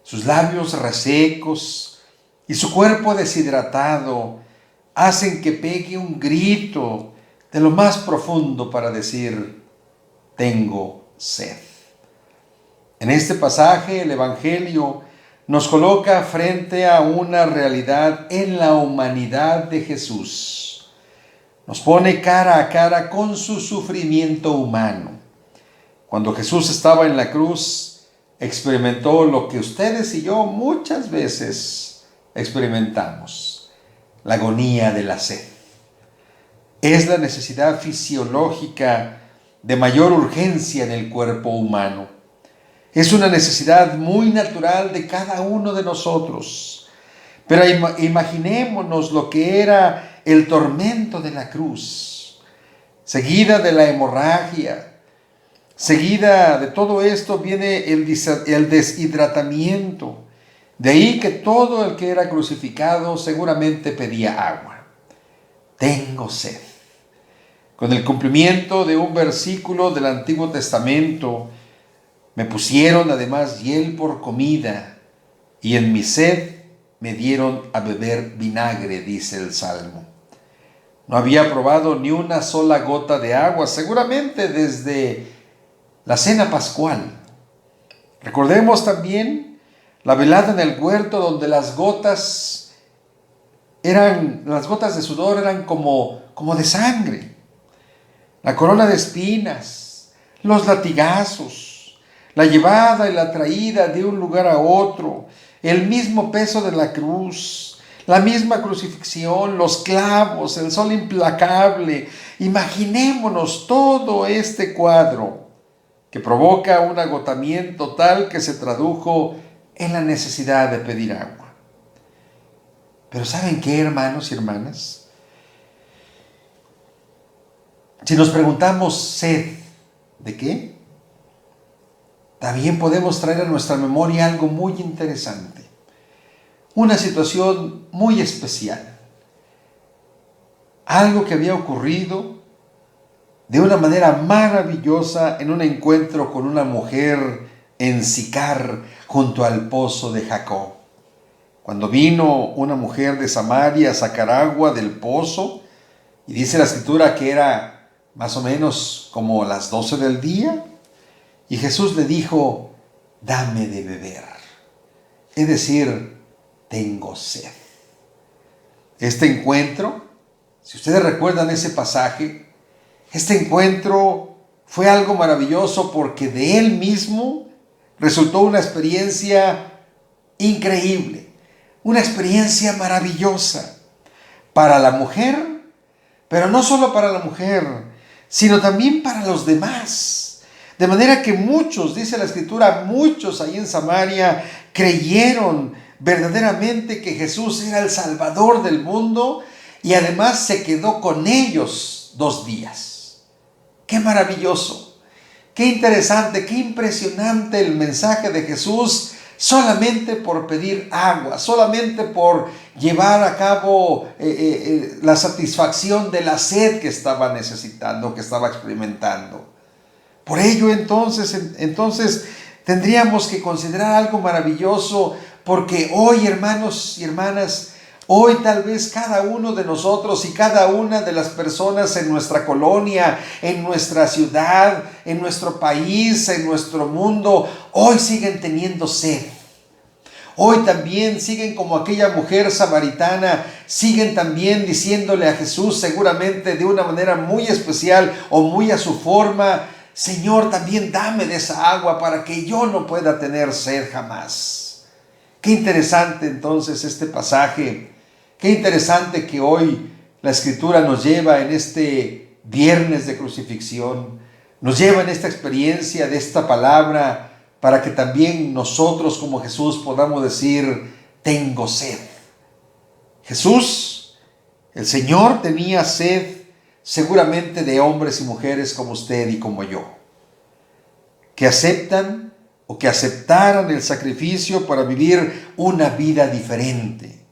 sus labios resecos y su cuerpo deshidratado hacen que pegue un grito de lo más profundo para decir, tengo sed. En este pasaje el Evangelio nos coloca frente a una realidad en la humanidad de Jesús. Nos pone cara a cara con su sufrimiento humano. Cuando Jesús estaba en la cruz, experimentó lo que ustedes y yo muchas veces experimentamos, la agonía de la sed. Es la necesidad fisiológica de mayor urgencia en el cuerpo humano. Es una necesidad muy natural de cada uno de nosotros. Pero imaginémonos lo que era el tormento de la cruz, seguida de la hemorragia, seguida de todo esto viene el deshidratamiento. De ahí que todo el que era crucificado seguramente pedía agua. Tengo sed. Con el cumplimiento de un versículo del Antiguo Testamento, me pusieron además hiel por comida, y en mi sed me dieron a beber vinagre, dice el Salmo. No había probado ni una sola gota de agua, seguramente desde la cena pascual. Recordemos también la velada en el huerto, donde las gotas de sudor eran como de sangre. La corona de espinas, los latigazos, la llevada y la traída de un lugar a otro, el mismo peso de la cruz, la misma crucifixión, los clavos, el sol implacable. Imaginémonos todo este cuadro que provoca un agotamiento tal que se tradujo en la necesidad de pedir agua. Pero ¿saben qué, hermanos y hermanas? Si nos preguntamos sed, ¿de qué? También podemos traer a nuestra memoria algo muy interesante. Una situación muy especial. Algo que había ocurrido de una manera maravillosa en un encuentro con una mujer en Sicar, junto al pozo de Jacob. Cuando vino una mujer de Samaria a sacar agua del pozo, y dice la Escritura que era más o menos como las 12 del día, y Jesús le dijo, dame de beber. Es decir, tengo sed. Este encuentro, si ustedes recuerdan ese pasaje, este encuentro fue algo maravilloso porque de él mismo resultó una experiencia increíble, una experiencia maravillosa para la mujer, pero no solo para la mujer, sino también para los demás. De manera que muchos, dice la Escritura, muchos ahí en Samaria creyeron verdaderamente que Jesús era el Salvador del mundo y además se quedó con ellos 2 días. ¡Qué maravilloso! ¡Qué interesante! ¡Qué impresionante el mensaje de Jesús! Solamente por pedir agua, solamente por llevar a cabo la satisfacción de la sed que estaba necesitando, que estaba experimentando. Por ello entonces tendríamos que considerar algo maravilloso, porque hoy, hermanos y hermanas, hoy tal vez cada uno de nosotros y cada una de las personas en nuestra colonia, en nuestra ciudad, en nuestro país, en nuestro mundo, hoy siguen teniendo sed. Hoy también siguen como aquella mujer samaritana, siguen también diciéndole a Jesús, seguramente de una manera muy especial o muy a su forma: Señor, también dame de esa agua para que yo no pueda tener sed jamás. Qué interesante entonces este pasaje. Qué interesante que hoy la Escritura nos lleva en este viernes de crucifixión, nos lleva en esta experiencia de esta palabra, para que también nosotros como Jesús podamos decir: tengo sed. Jesús, el Señor, tenía sed seguramente de hombres y mujeres como usted y como yo, que aceptan o que aceptaran el sacrificio para vivir una vida diferente.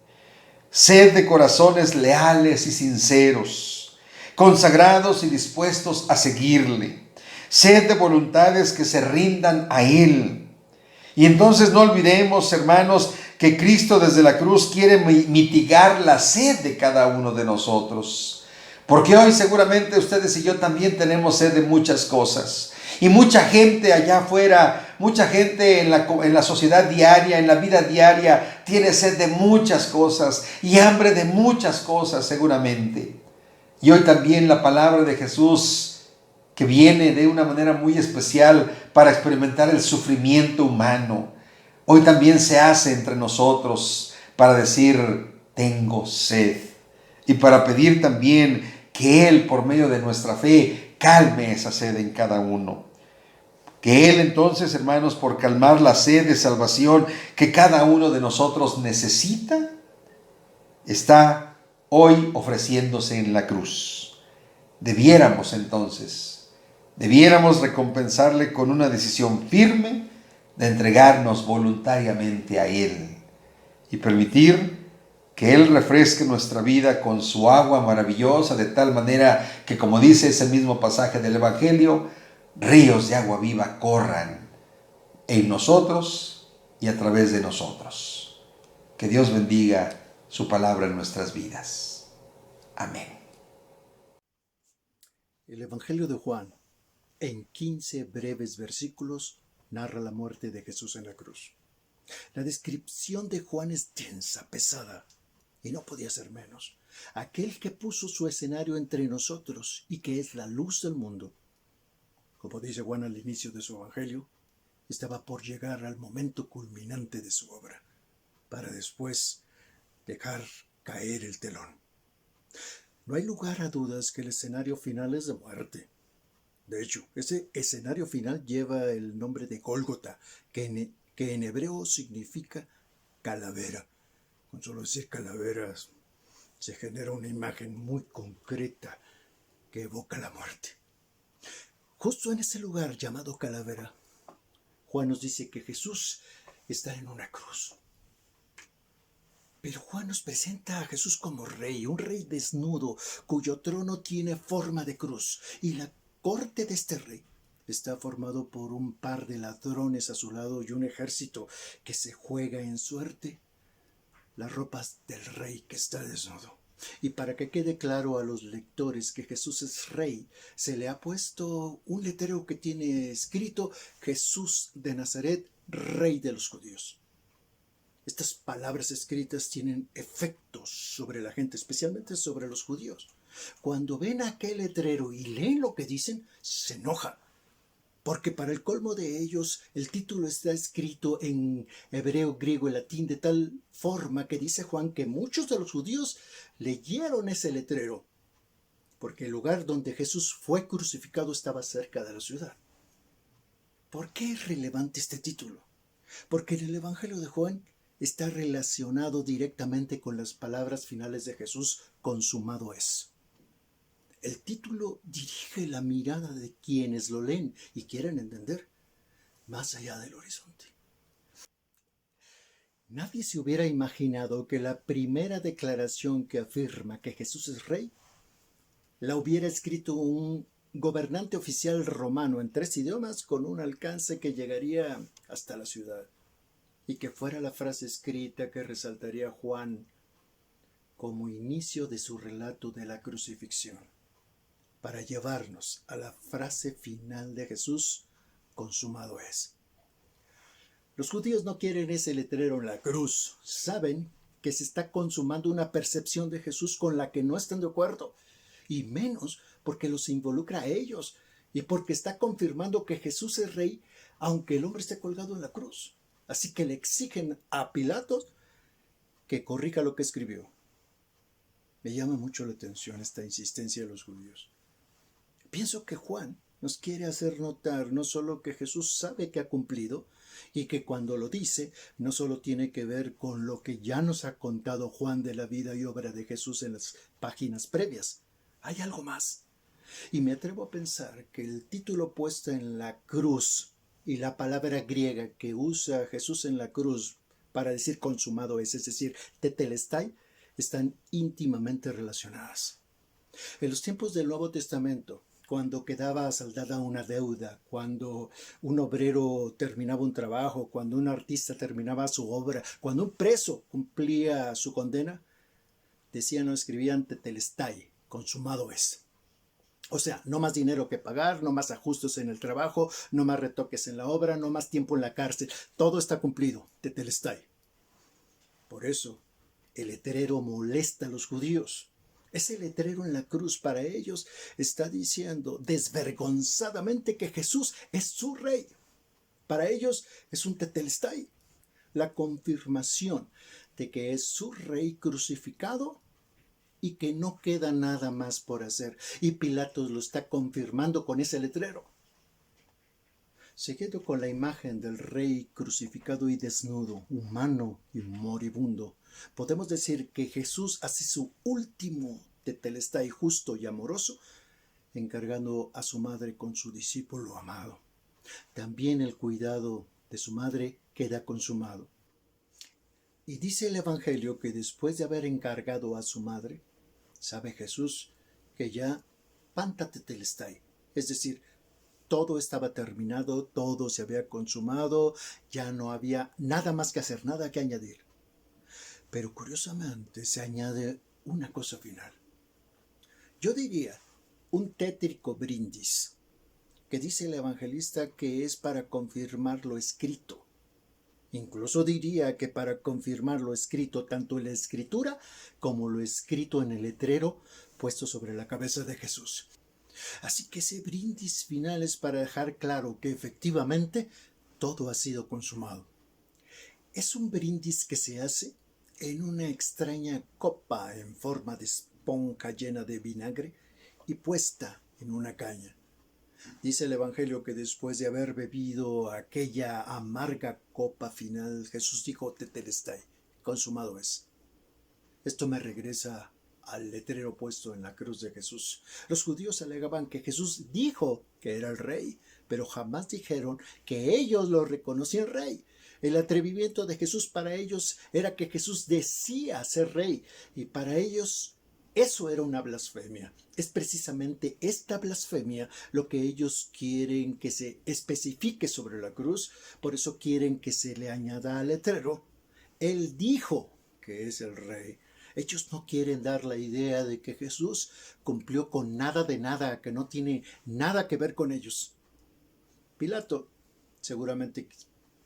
Sed de corazones leales y sinceros, consagrados y dispuestos a seguirle. Sed de voluntades que se rindan a Él. Y entonces no olvidemos, hermanos, que Cristo desde la cruz quiere mitigar la sed de cada uno de nosotros. Porque hoy seguramente ustedes y yo también tenemos sed de muchas cosas. Y mucha gente allá afuera, mucha gente en la sociedad diaria, en la vida diaria, tiene sed de muchas cosas y hambre de muchas cosas seguramente. Y hoy también la palabra de Jesús, que viene de una manera muy especial para experimentar el sufrimiento humano, hoy también se hace entre nosotros para decir: tengo sed. Y para pedir también que Él, por medio de nuestra fe, calme esa sed en cada uno. Que Él entonces, hermanos, por calmar la sed de salvación que cada uno de nosotros necesita, está hoy ofreciéndose en la cruz. Debiéramos recompensarle con una decisión firme de entregarnos voluntariamente a Él y permitir que Él refresque nuestra vida con su agua maravillosa, de tal manera que, como dice ese mismo pasaje del Evangelio, ríos de agua viva corran en nosotros y a través de nosotros. Que Dios bendiga su palabra en nuestras vidas. Amén. El Evangelio de Juan, en 15 breves versículos, narra la muerte de Jesús en la cruz. La descripción de Juan es densa, pesada, y no podía ser menos. Aquel que puso su escenario entre nosotros y que es la luz del mundo, como dice Juan al inicio de su Evangelio, estaba por llegar al momento culminante de su obra, para después dejar caer el telón. No hay lugar a dudas que el escenario final es de muerte. De hecho, ese escenario final lleva el nombre de Gólgota, que en hebreo significa calavera. Con solo decir calaveras se genera una imagen muy concreta que evoca la muerte. Justo en ese lugar llamado calavera, Juan nos dice que Jesús está en una cruz. Pero Juan nos presenta a Jesús como rey, un rey desnudo, cuyo trono tiene forma de cruz. Y la corte de este rey está formado por un par de ladrones a su lado y un ejército que se juega en suerte las ropas del rey que está desnudo. Y para que quede claro a los lectores que Jesús es rey, se le ha puesto un letrero que tiene escrito: Jesús de Nazaret, rey de los judíos. Estas palabras escritas tienen efectos sobre la gente, especialmente sobre los judíos. Cuando ven aquel letrero y leen lo que dicen, se enojan. Porque para el colmo de ellos, el título está escrito en hebreo, griego y latín de tal forma que dice Juan que muchos de los judíos leyeron ese letrero porque el lugar donde Jesús fue crucificado estaba cerca de la ciudad. ¿Por qué es relevante este título? Porque en el Evangelio de Juan está relacionado directamente con las palabras finales de Jesús: consumado es. El título dirige la mirada de quienes lo leen y quieren entender más allá del horizonte. Nadie se hubiera imaginado que la primera declaración que afirma que Jesús es rey la hubiera escrito un gobernante oficial romano en 3 idiomas con un alcance que llegaría hasta la ciudad, y que fuera la frase escrita que resaltaría Juan como inicio de su relato de la crucifixión, para llevarnos a la frase final de Jesús: consumado es. Los judíos no quieren ese letrero en la cruz. Saben que se está consumando una percepción de Jesús con la que no están de acuerdo, y menos porque los involucra a ellos y porque está confirmando que Jesús es rey, aunque el hombre esté colgado en la cruz. Así que le exigen a Pilatos que corrija lo que escribió. Me llama mucho la atención esta insistencia de los judíos. Pienso que Juan nos quiere hacer notar no solo que Jesús sabe que ha cumplido, y que cuando lo dice no solo tiene que ver con lo que ya nos ha contado Juan de la vida y obra de Jesús en las páginas previas. Hay algo más. Y me atrevo a pensar que el título puesto en la cruz y la palabra griega que usa Jesús en la cruz para decir consumado es decir, tetelestai, están íntimamente relacionadas. En los tiempos del Nuevo Testamento, cuando quedaba saldada una deuda, cuando un obrero terminaba un trabajo, cuando un artista terminaba su obra, cuando un preso cumplía su condena, decían o escribían tetelestai, consumado es. O sea, no más dinero que pagar, no más ajustes en el trabajo, no más retoques en la obra, no más tiempo en la cárcel. Todo está cumplido, tetelestai. Por eso, el letrero molesta a los judíos. Ese letrero en la cruz para ellos está diciendo desvergonzadamente que Jesús es su rey. Para ellos es un tetelestai, la confirmación de que es su rey crucificado y que no queda nada más por hacer. Y Pilatos lo está confirmando con ese letrero. Siguiendo con la imagen del rey crucificado y desnudo, humano y moribundo, podemos decir que Jesús hace su último tetelestai justo y amoroso, encargando a su madre con su discípulo amado. También el cuidado de su madre queda consumado. Y dice el Evangelio que después de haber encargado a su madre, sabe Jesús que ya panta tetelestai, es decir, todo estaba terminado, todo se había consumado, ya no había nada más que hacer, nada que añadir. Pero curiosamente se añade una cosa final. Yo diría un tétrico brindis, que dice el evangelista que es para confirmar lo escrito. Incluso diría que para confirmar lo escrito, tanto en la escritura como lo escrito en el letrero puesto sobre la cabeza de Jesús. Así que ese brindis final es para dejar claro que efectivamente todo ha sido consumado. Es un brindis que se hace en una extraña copa en forma de esponja llena de vinagre y puesta en una caña. Dice el Evangelio que después de haber bebido aquella amarga copa final, Jesús dijo tetelestai, consumado es. Esto me regresa al letrero puesto en la cruz de Jesús. Los judíos alegaban que Jesús dijo que era el rey, pero jamás dijeron que ellos lo reconocían rey. El atrevimiento de Jesús para ellos era que Jesús decía ser rey, y para ellos eso era una blasfemia. Es precisamente esta blasfemia lo que ellos quieren que se especifique sobre la cruz, por eso quieren que se le añada al letrero. Él dijo que es el rey. Ellos no quieren dar la idea de que Jesús cumplió con nada de nada, que no tiene nada que ver con ellos. Pilato seguramente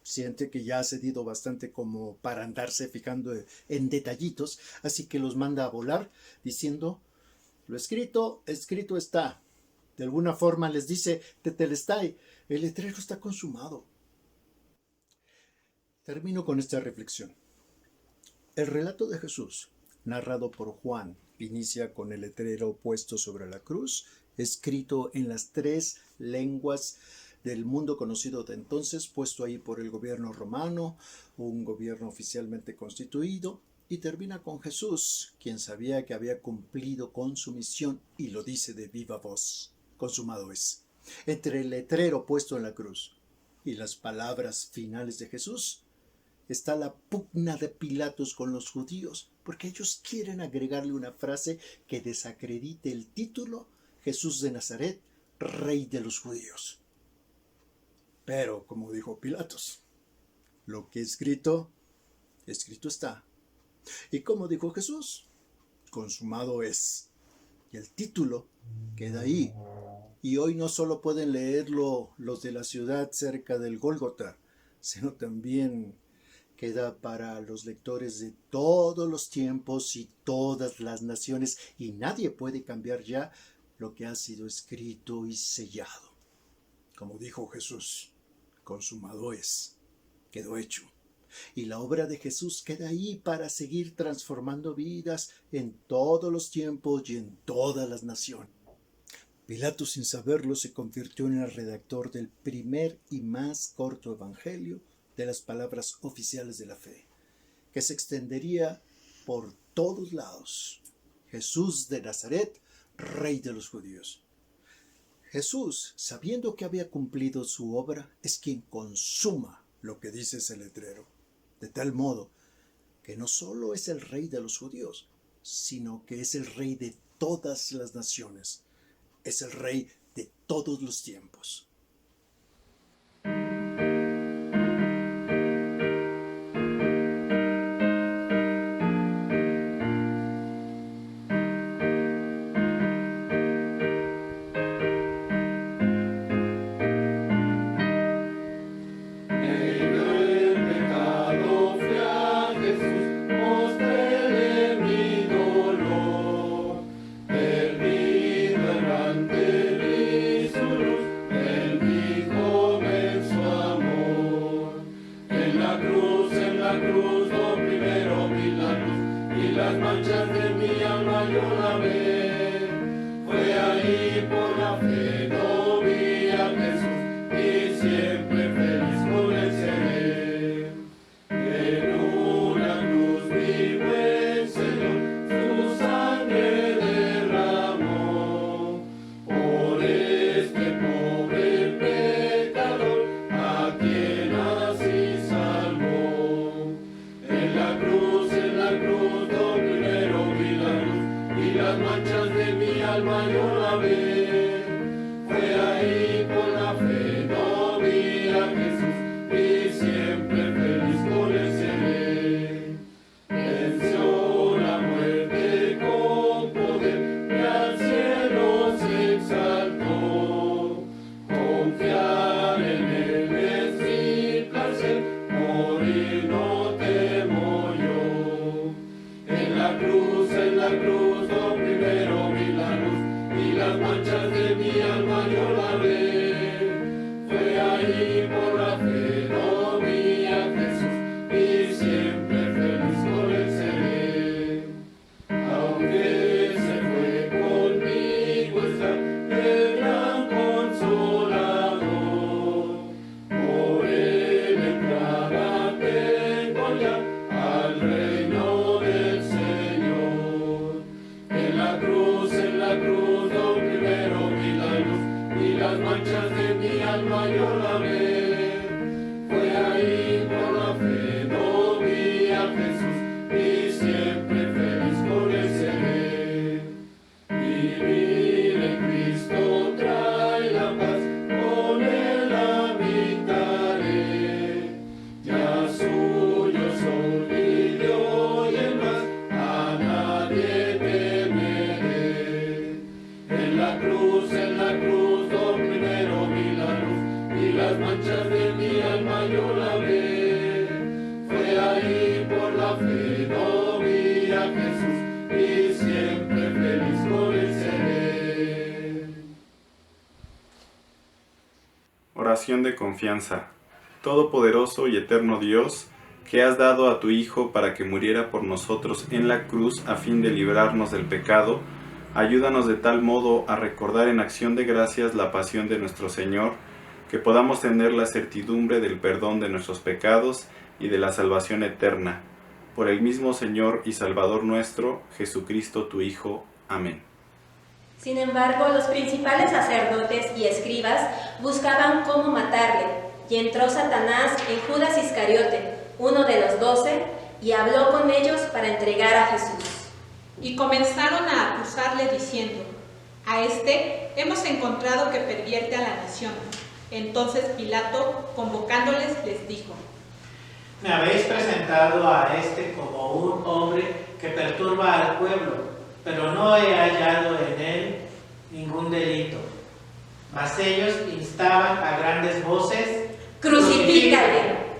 siente que ya ha cedido bastante como para andarse fijando en detallitos, así que los manda a volar diciendo, lo escrito, escrito está. De alguna forma les dice, tetelestai, el letrero está consumado. Termino con esta reflexión. El relato de Jesús, narrado por Juan Inicia con el letrero puesto sobre la cruz, escrito en las 3 lenguas del mundo conocido de entonces, puesto ahí por el gobierno romano, un gobierno oficialmente constituido, y termina con Jesús, quien sabía que había cumplido con su misión y lo dice de viva voz: consumado es. Entre el letrero puesto en la cruz y las palabras finales de Jesús está la pugna de Pilatos con los judíos, porque ellos quieren agregarle una frase que desacredite el título Jesús de Nazaret, Rey de los Judíos. Pero, como dijo Pilatos, lo que escrito está. Y como dijo Jesús, consumado es. Y el título queda ahí. Y hoy no solo pueden leerlo los de la ciudad cerca del Gólgota, sino también queda para los lectores de todos los tiempos y todas las naciones, y nadie puede cambiar ya lo que ha sido escrito y sellado. Como dijo Jesús, consumado es, quedó hecho. Y la obra de Jesús queda ahí para seguir transformando vidas en todos los tiempos y en todas las naciones. Pilato, sin saberlo, se convirtió en el redactor del primer y más corto evangelio de las palabras oficiales de la fe, que se extendería por todos lados. Jesús de Nazaret, Rey de los Judíos. Jesús, sabiendo que había cumplido su obra, es quien consuma lo que dice ese letrero, de tal modo que no solo es el Rey de los Judíos, sino que es el Rey de todas las naciones, es el Rey de todos los tiempos. Oración de confianza. Todopoderoso y eterno Dios, que has dado a tu Hijo para que muriera por nosotros en la cruz a fin de librarnos del pecado, ayúdanos de tal modo a recordar en acción de gracias la pasión de nuestro Señor, que podamos tener la certidumbre del perdón de nuestros pecados y de la salvación eterna. Por el mismo Señor y Salvador nuestro, Jesucristo tu Hijo. Amén. Sin embargo, los principales sacerdotes y escribas buscaban cómo matarle, y entró Satanás en Judas Iscariote, uno de los 12, y habló con ellos para entregar a Jesús. Y comenzaron a acusarle diciendo: a este hemos encontrado que pervierte a la nación. Entonces Pilato, convocándoles, les dijo: me habéis presentado a este como un hombre que perturba al pueblo, pero no he hallado en él ningún delito. Mas ellos instaban a grandes voces: ¡crucifícale!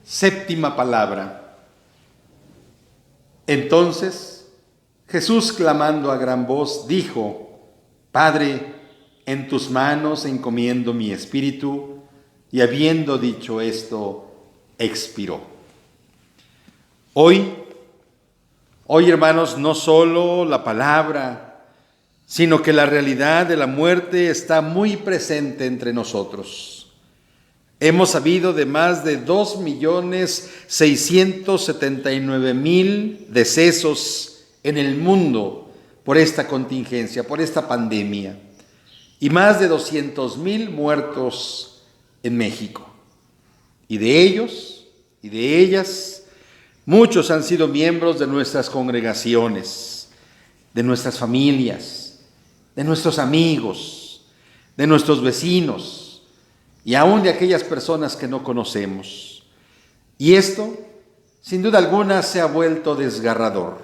Séptima palabra. Entonces Jesús, clamando a gran voz, dijo: Padre, en tus manos encomiendo mi espíritu. Y habiendo dicho esto, expiró. Hoy, hermanos, no solo la palabra, sino que la realidad de la muerte está muy presente entre nosotros. Hemos sabido de más de 2.679.000 decesos en el mundo por esta contingencia, por esta pandemia, y más de 200.000 muertos en México. Y de ellos y de ellas, Muchos han sido miembros de nuestras congregaciones, de nuestras familias, de nuestros amigos, de nuestros vecinos y aún de aquellas personas que no conocemos. Y esto, sin duda alguna, se ha vuelto desgarrador,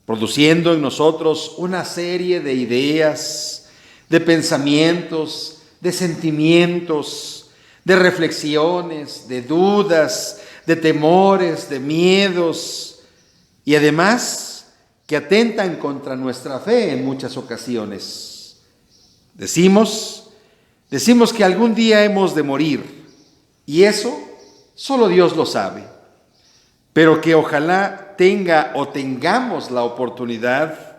produciendo en nosotros una serie de ideas, de pensamientos, de sentimientos, de reflexiones, de dudas, de temores, de miedos y además que atentan contra nuestra fe en muchas ocasiones. Decimos que algún día hemos de morir y eso solo Dios lo sabe, pero que ojalá tengamos la oportunidad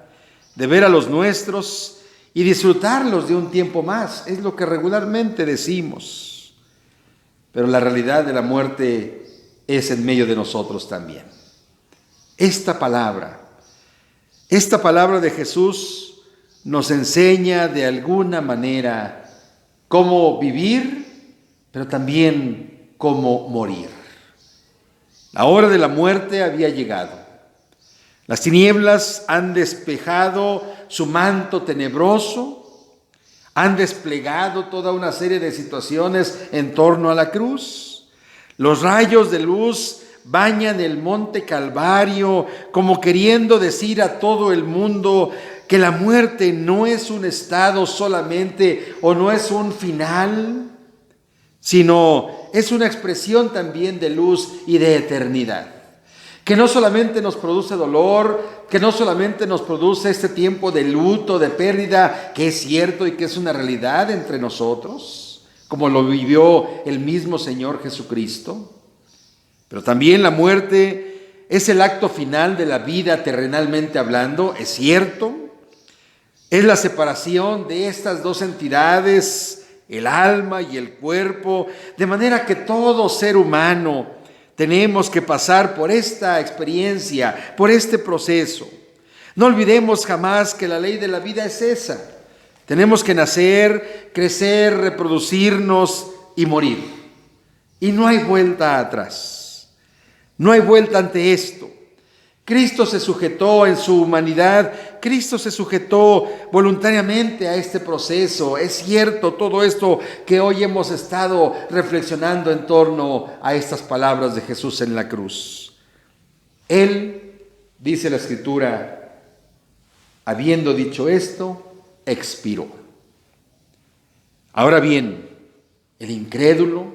de ver a los nuestros y disfrutarlos de un tiempo más, es lo que regularmente decimos. Pero la realidad de la muerte es en medio de nosotros también. Esta palabra de Jesús nos enseña de alguna manera cómo vivir, pero también cómo morir. La hora de la muerte había llegado. Las tinieblas han despejado su manto tenebroso, han desplegado toda una serie de situaciones en torno a la cruz. Los rayos de luz bañan el monte Calvario como queriendo decir a todo el mundo que la muerte no es un estado solamente o no es un final, sino es una expresión también de luz y de eternidad. Que no solamente nos produce dolor, que no solamente nos produce este tiempo de luto, de pérdida, que es cierto y que es una realidad entre nosotros, como lo vivió el mismo Señor Jesucristo, pero también la muerte es el acto final de la vida terrenalmente hablando, es cierto, es la separación de estas dos entidades, el alma y el cuerpo, de manera que todo ser humano tenemos que pasar por esta experiencia, por este proceso. No olvidemos jamás que la ley de la vida es esa. Tenemos que nacer, crecer, reproducirnos y morir. Y no hay vuelta atrás. No hay vuelta ante esto. Cristo se sujetó en su humanidad, Cristo se sujetó voluntariamente a este proceso. Es cierto todo esto que hoy hemos estado reflexionando en torno a estas palabras de Jesús en la cruz. Él, dice la Escritura, habiendo dicho esto, expiró. Ahora bien, el incrédulo,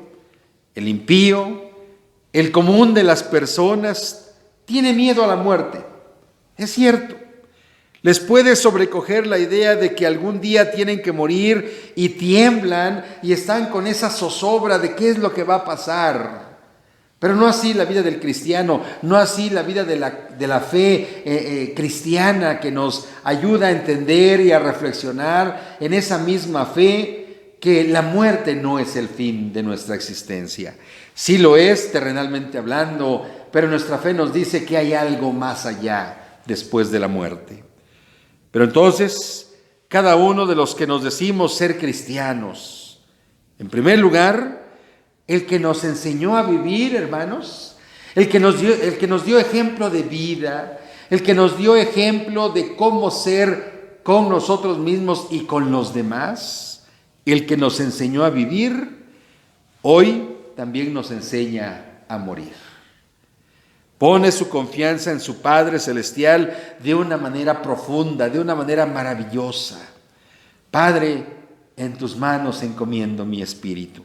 el impío, el común de las personas tiene miedo a la muerte. Es cierto. Les puede sobrecoger la idea de que algún día tienen que morir y tiemblan y están con esa zozobra de qué es lo que va a pasar. Pero no así la vida del cristiano, no así la vida de la fe cristiana que nos ayuda a entender y a reflexionar en esa misma fe que la muerte no es el fin de nuestra existencia. Sí lo es terrenalmente hablando, pero nuestra fe nos dice que hay algo más allá después de la muerte. Pero entonces, cada uno de los que nos decimos ser cristianos, en primer lugar, el que nos enseñó a vivir, hermanos, el que nos dio ejemplo de vida, el que nos dio ejemplo de cómo ser con nosotros mismos y con los demás, el que nos enseñó a vivir, hoy también nos enseña a morir. Pone su confianza en su Padre Celestial de una manera profunda, de una manera maravillosa. Padre, en tus manos encomiendo mi espíritu.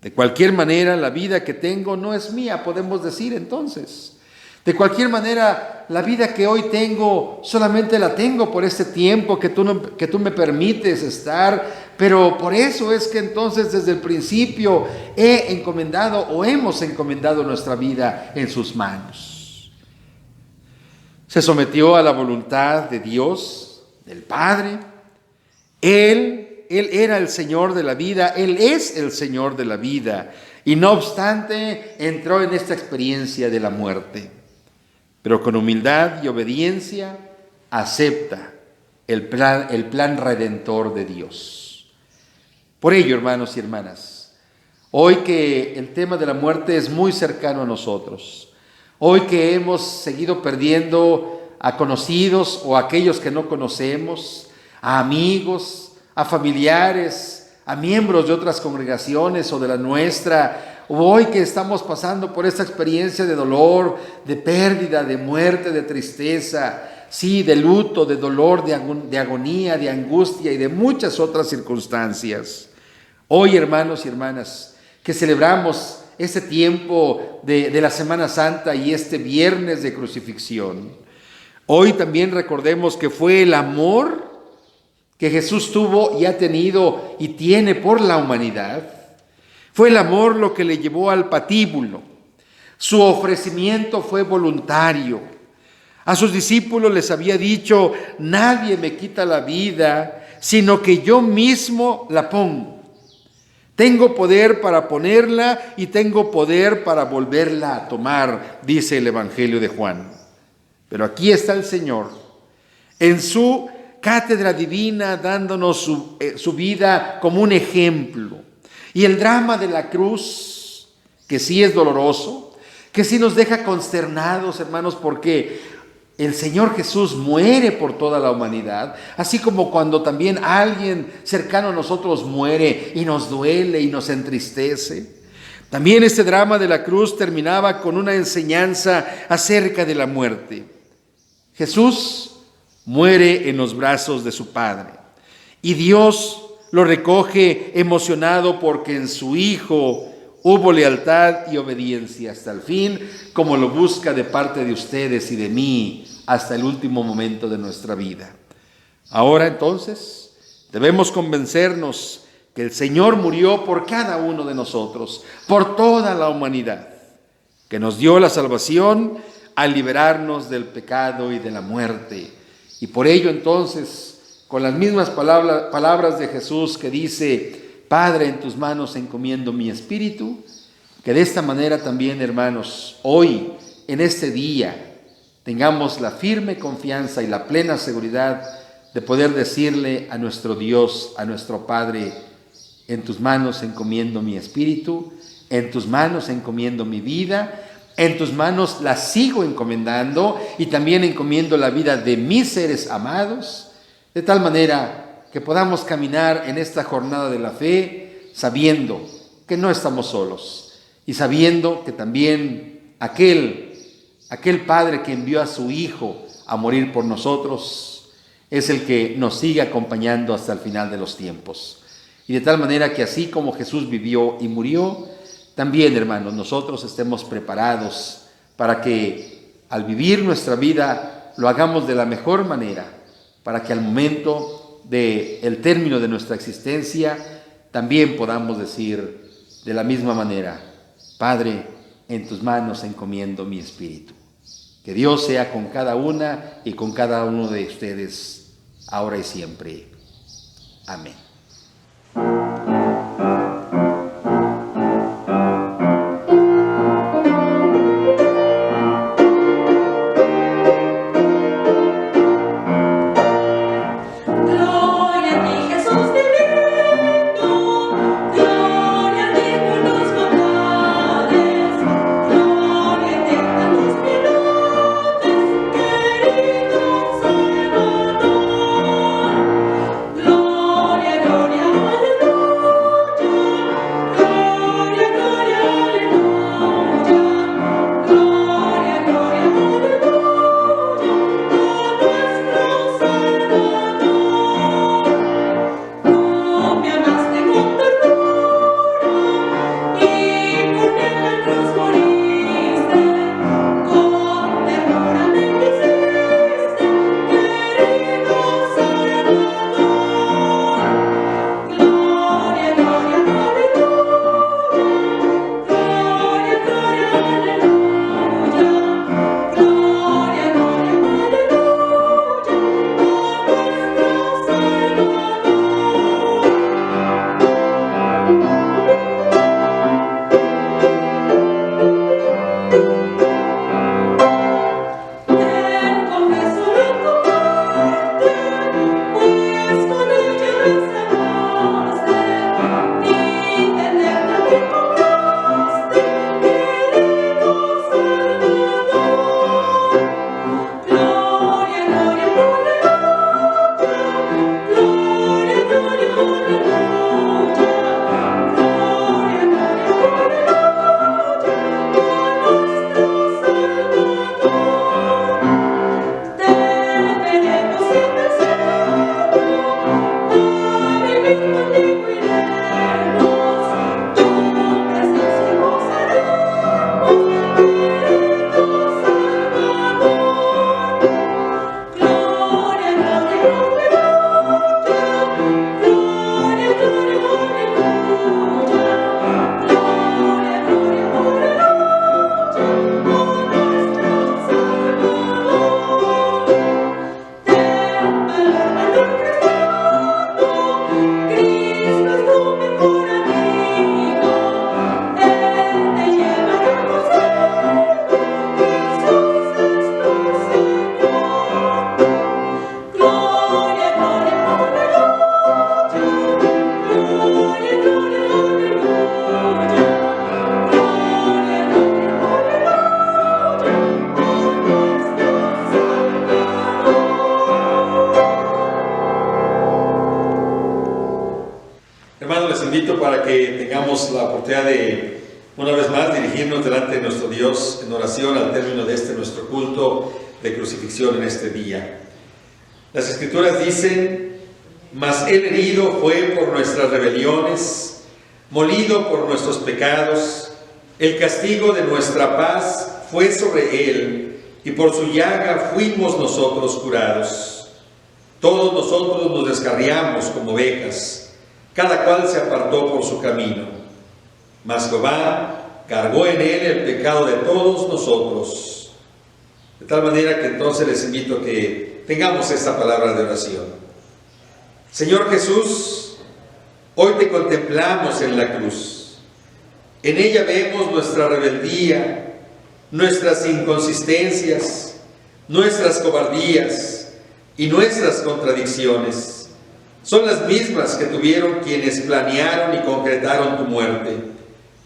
De cualquier manera, la vida que tengo no es mía, podemos decir entonces. De cualquier manera, la vida que hoy tengo, solamente la tengo por este tiempo que tú me permites estar, pero por eso es que entonces desde el principio hemos encomendado nuestra vida en sus manos. Se sometió a la voluntad de Dios, del Padre. Él era el Señor de la vida, Él es el Señor de la vida, y no obstante entró en esta experiencia de la muerte. Pero con humildad y obediencia acepta el plan redentor de Dios. Por ello, hermanos y hermanas, hoy que el tema de la muerte es muy cercano a nosotros, Hoy que hemos seguido perdiendo a conocidos o a aquellos que no conocemos, a amigos, a familiares, a miembros de otras congregaciones o de la nuestra, hoy que estamos pasando por esta experiencia de dolor, de pérdida, de muerte, de tristeza, sí, de luto, de dolor, de agonía, de angustia y de muchas otras circunstancias. Hoy, hermanos y hermanas, que celebramos este tiempo de la Semana Santa y este viernes de crucifixión, hoy también recordemos que fue el amor que Jesús tuvo y ha tenido y tiene por la humanidad. Fue el amor lo que le llevó al patíbulo. Su ofrecimiento fue voluntario. A sus discípulos les había dicho: nadie me quita la vida, sino que yo mismo la pongo. Tengo poder para ponerla y tengo poder para volverla a tomar, dice el Evangelio de Juan. Pero aquí está el Señor, en su cátedra divina, dándonos su vida como un ejemplo. Y el drama de la cruz, que sí es doloroso, que sí nos deja consternados, hermanos, porque el Señor Jesús muere por toda la humanidad, así como cuando también alguien cercano a nosotros muere y nos duele y nos entristece. También este drama de la cruz terminaba con una enseñanza acerca de la muerte. Jesús muere en los brazos de su Padre y Dios lo recoge emocionado porque en su Hijo hubo lealtad y obediencia hasta el fin, como lo busca de parte de ustedes y de mí hasta el último momento de nuestra vida. Ahora entonces debemos convencernos que el Señor murió por cada uno de nosotros, por toda la humanidad, que nos dio la salvación al liberarnos del pecado y de la muerte. Y por ello entonces, con las mismas palabras de Jesús que dice: Padre, en tus manos encomiendo mi espíritu, que de esta manera también, hermanos, hoy, en este día, tengamos la firme confianza y la plena seguridad de poder decirle a nuestro Dios, a nuestro Padre: en tus manos encomiendo mi espíritu, en tus manos encomiendo mi vida, en tus manos la sigo encomendando y también encomiendo la vida de mis seres amados, de tal manera que podamos caminar en esta jornada de la fe sabiendo que no estamos solos y sabiendo que también aquel Padre que envió a su Hijo a morir por nosotros es el que nos sigue acompañando hasta el final de los tiempos. Y de tal manera que así como Jesús vivió y murió, también, hermanos, nosotros estemos preparados para que al vivir nuestra vida lo hagamos de la mejor manera, para que al momento del término de nuestra existencia también podamos decir de la misma manera: Padre, en tus manos encomiendo mi espíritu. Que Dios sea con cada una y con cada uno de ustedes, ahora y siempre. Amén. Gloria tenemos la oportunidad de, una vez más, dirigirnos delante de nuestro Dios en oración al término de nuestro culto de crucifixión en este día. Las Escrituras dicen: mas Él herido fue por nuestras rebeliones, molido por nuestros pecados, el castigo de nuestra paz fue sobre Él, y por su llaga fuimos nosotros curados. Todos nosotros nos descarriamos como ovejas, cada cual se apartó por su camino. Mas Jehová cargó en Él el pecado de todos nosotros. De tal manera que entonces les invito a que tengamos esta palabra de oración. Señor Jesús, hoy te contemplamos en la cruz. En ella vemos nuestra rebeldía, nuestras inconsistencias, nuestras cobardías y nuestras contradicciones. Son las mismas que tuvieron quienes planearon y concretaron tu muerte.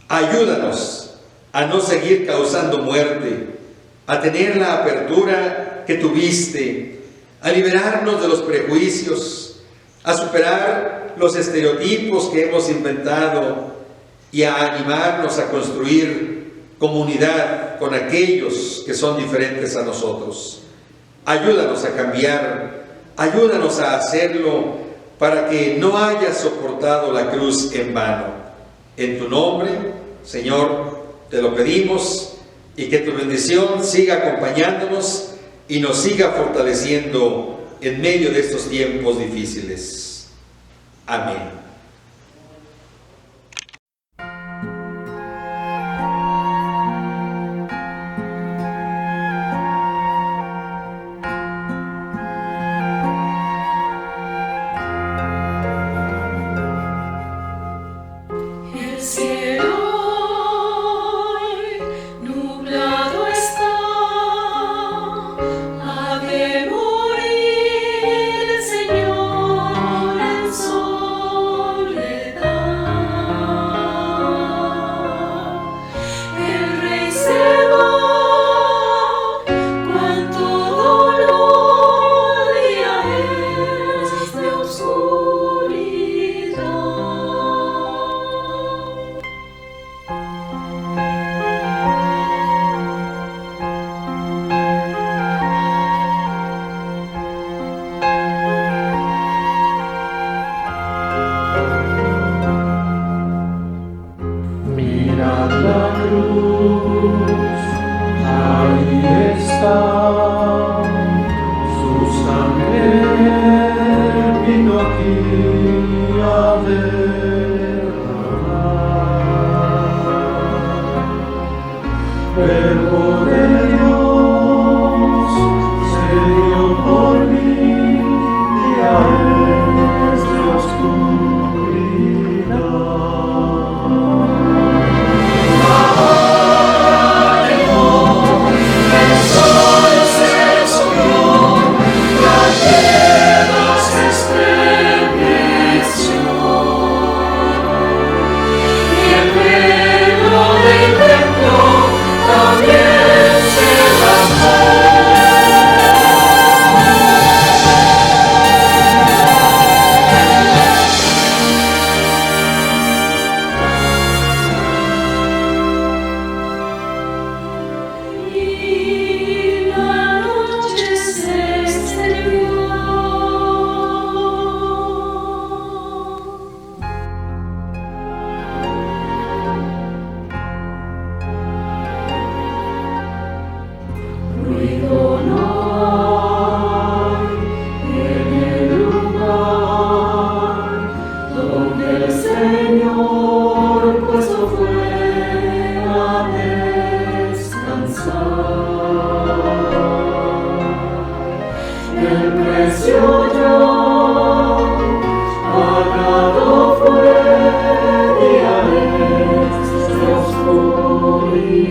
Ayúdanos a no seguir causando muerte, a tener la apertura que tuviste, a liberarnos de los prejuicios, a superar los estereotipos que hemos inventado y a animarnos a construir comunidad con aquellos que son diferentes a nosotros. Ayúdanos a cambiar, ayúdanos a hacerlo para que no hayas soportado la cruz en vano. En tu nombre, Señor, te lo pedimos, y que tu bendición siga acompañándonos y nos siga fortaleciendo en medio de estos tiempos difíciles. Amén. El cielo hoy nublado está, ha de morir el Señor en soledad. El Rey se va, cuánto dolor día es de oscuridad. Mirad la cruz, ahí está, su sangre vino aquí a derramar. Verbo de Dios se dio por mí, día es de oscuridad. Y la noche se extendió. Ruido no hay en el lugar donde el Señor puesto fue a descansar. El precio ya pagado fue, día es de oscuridad.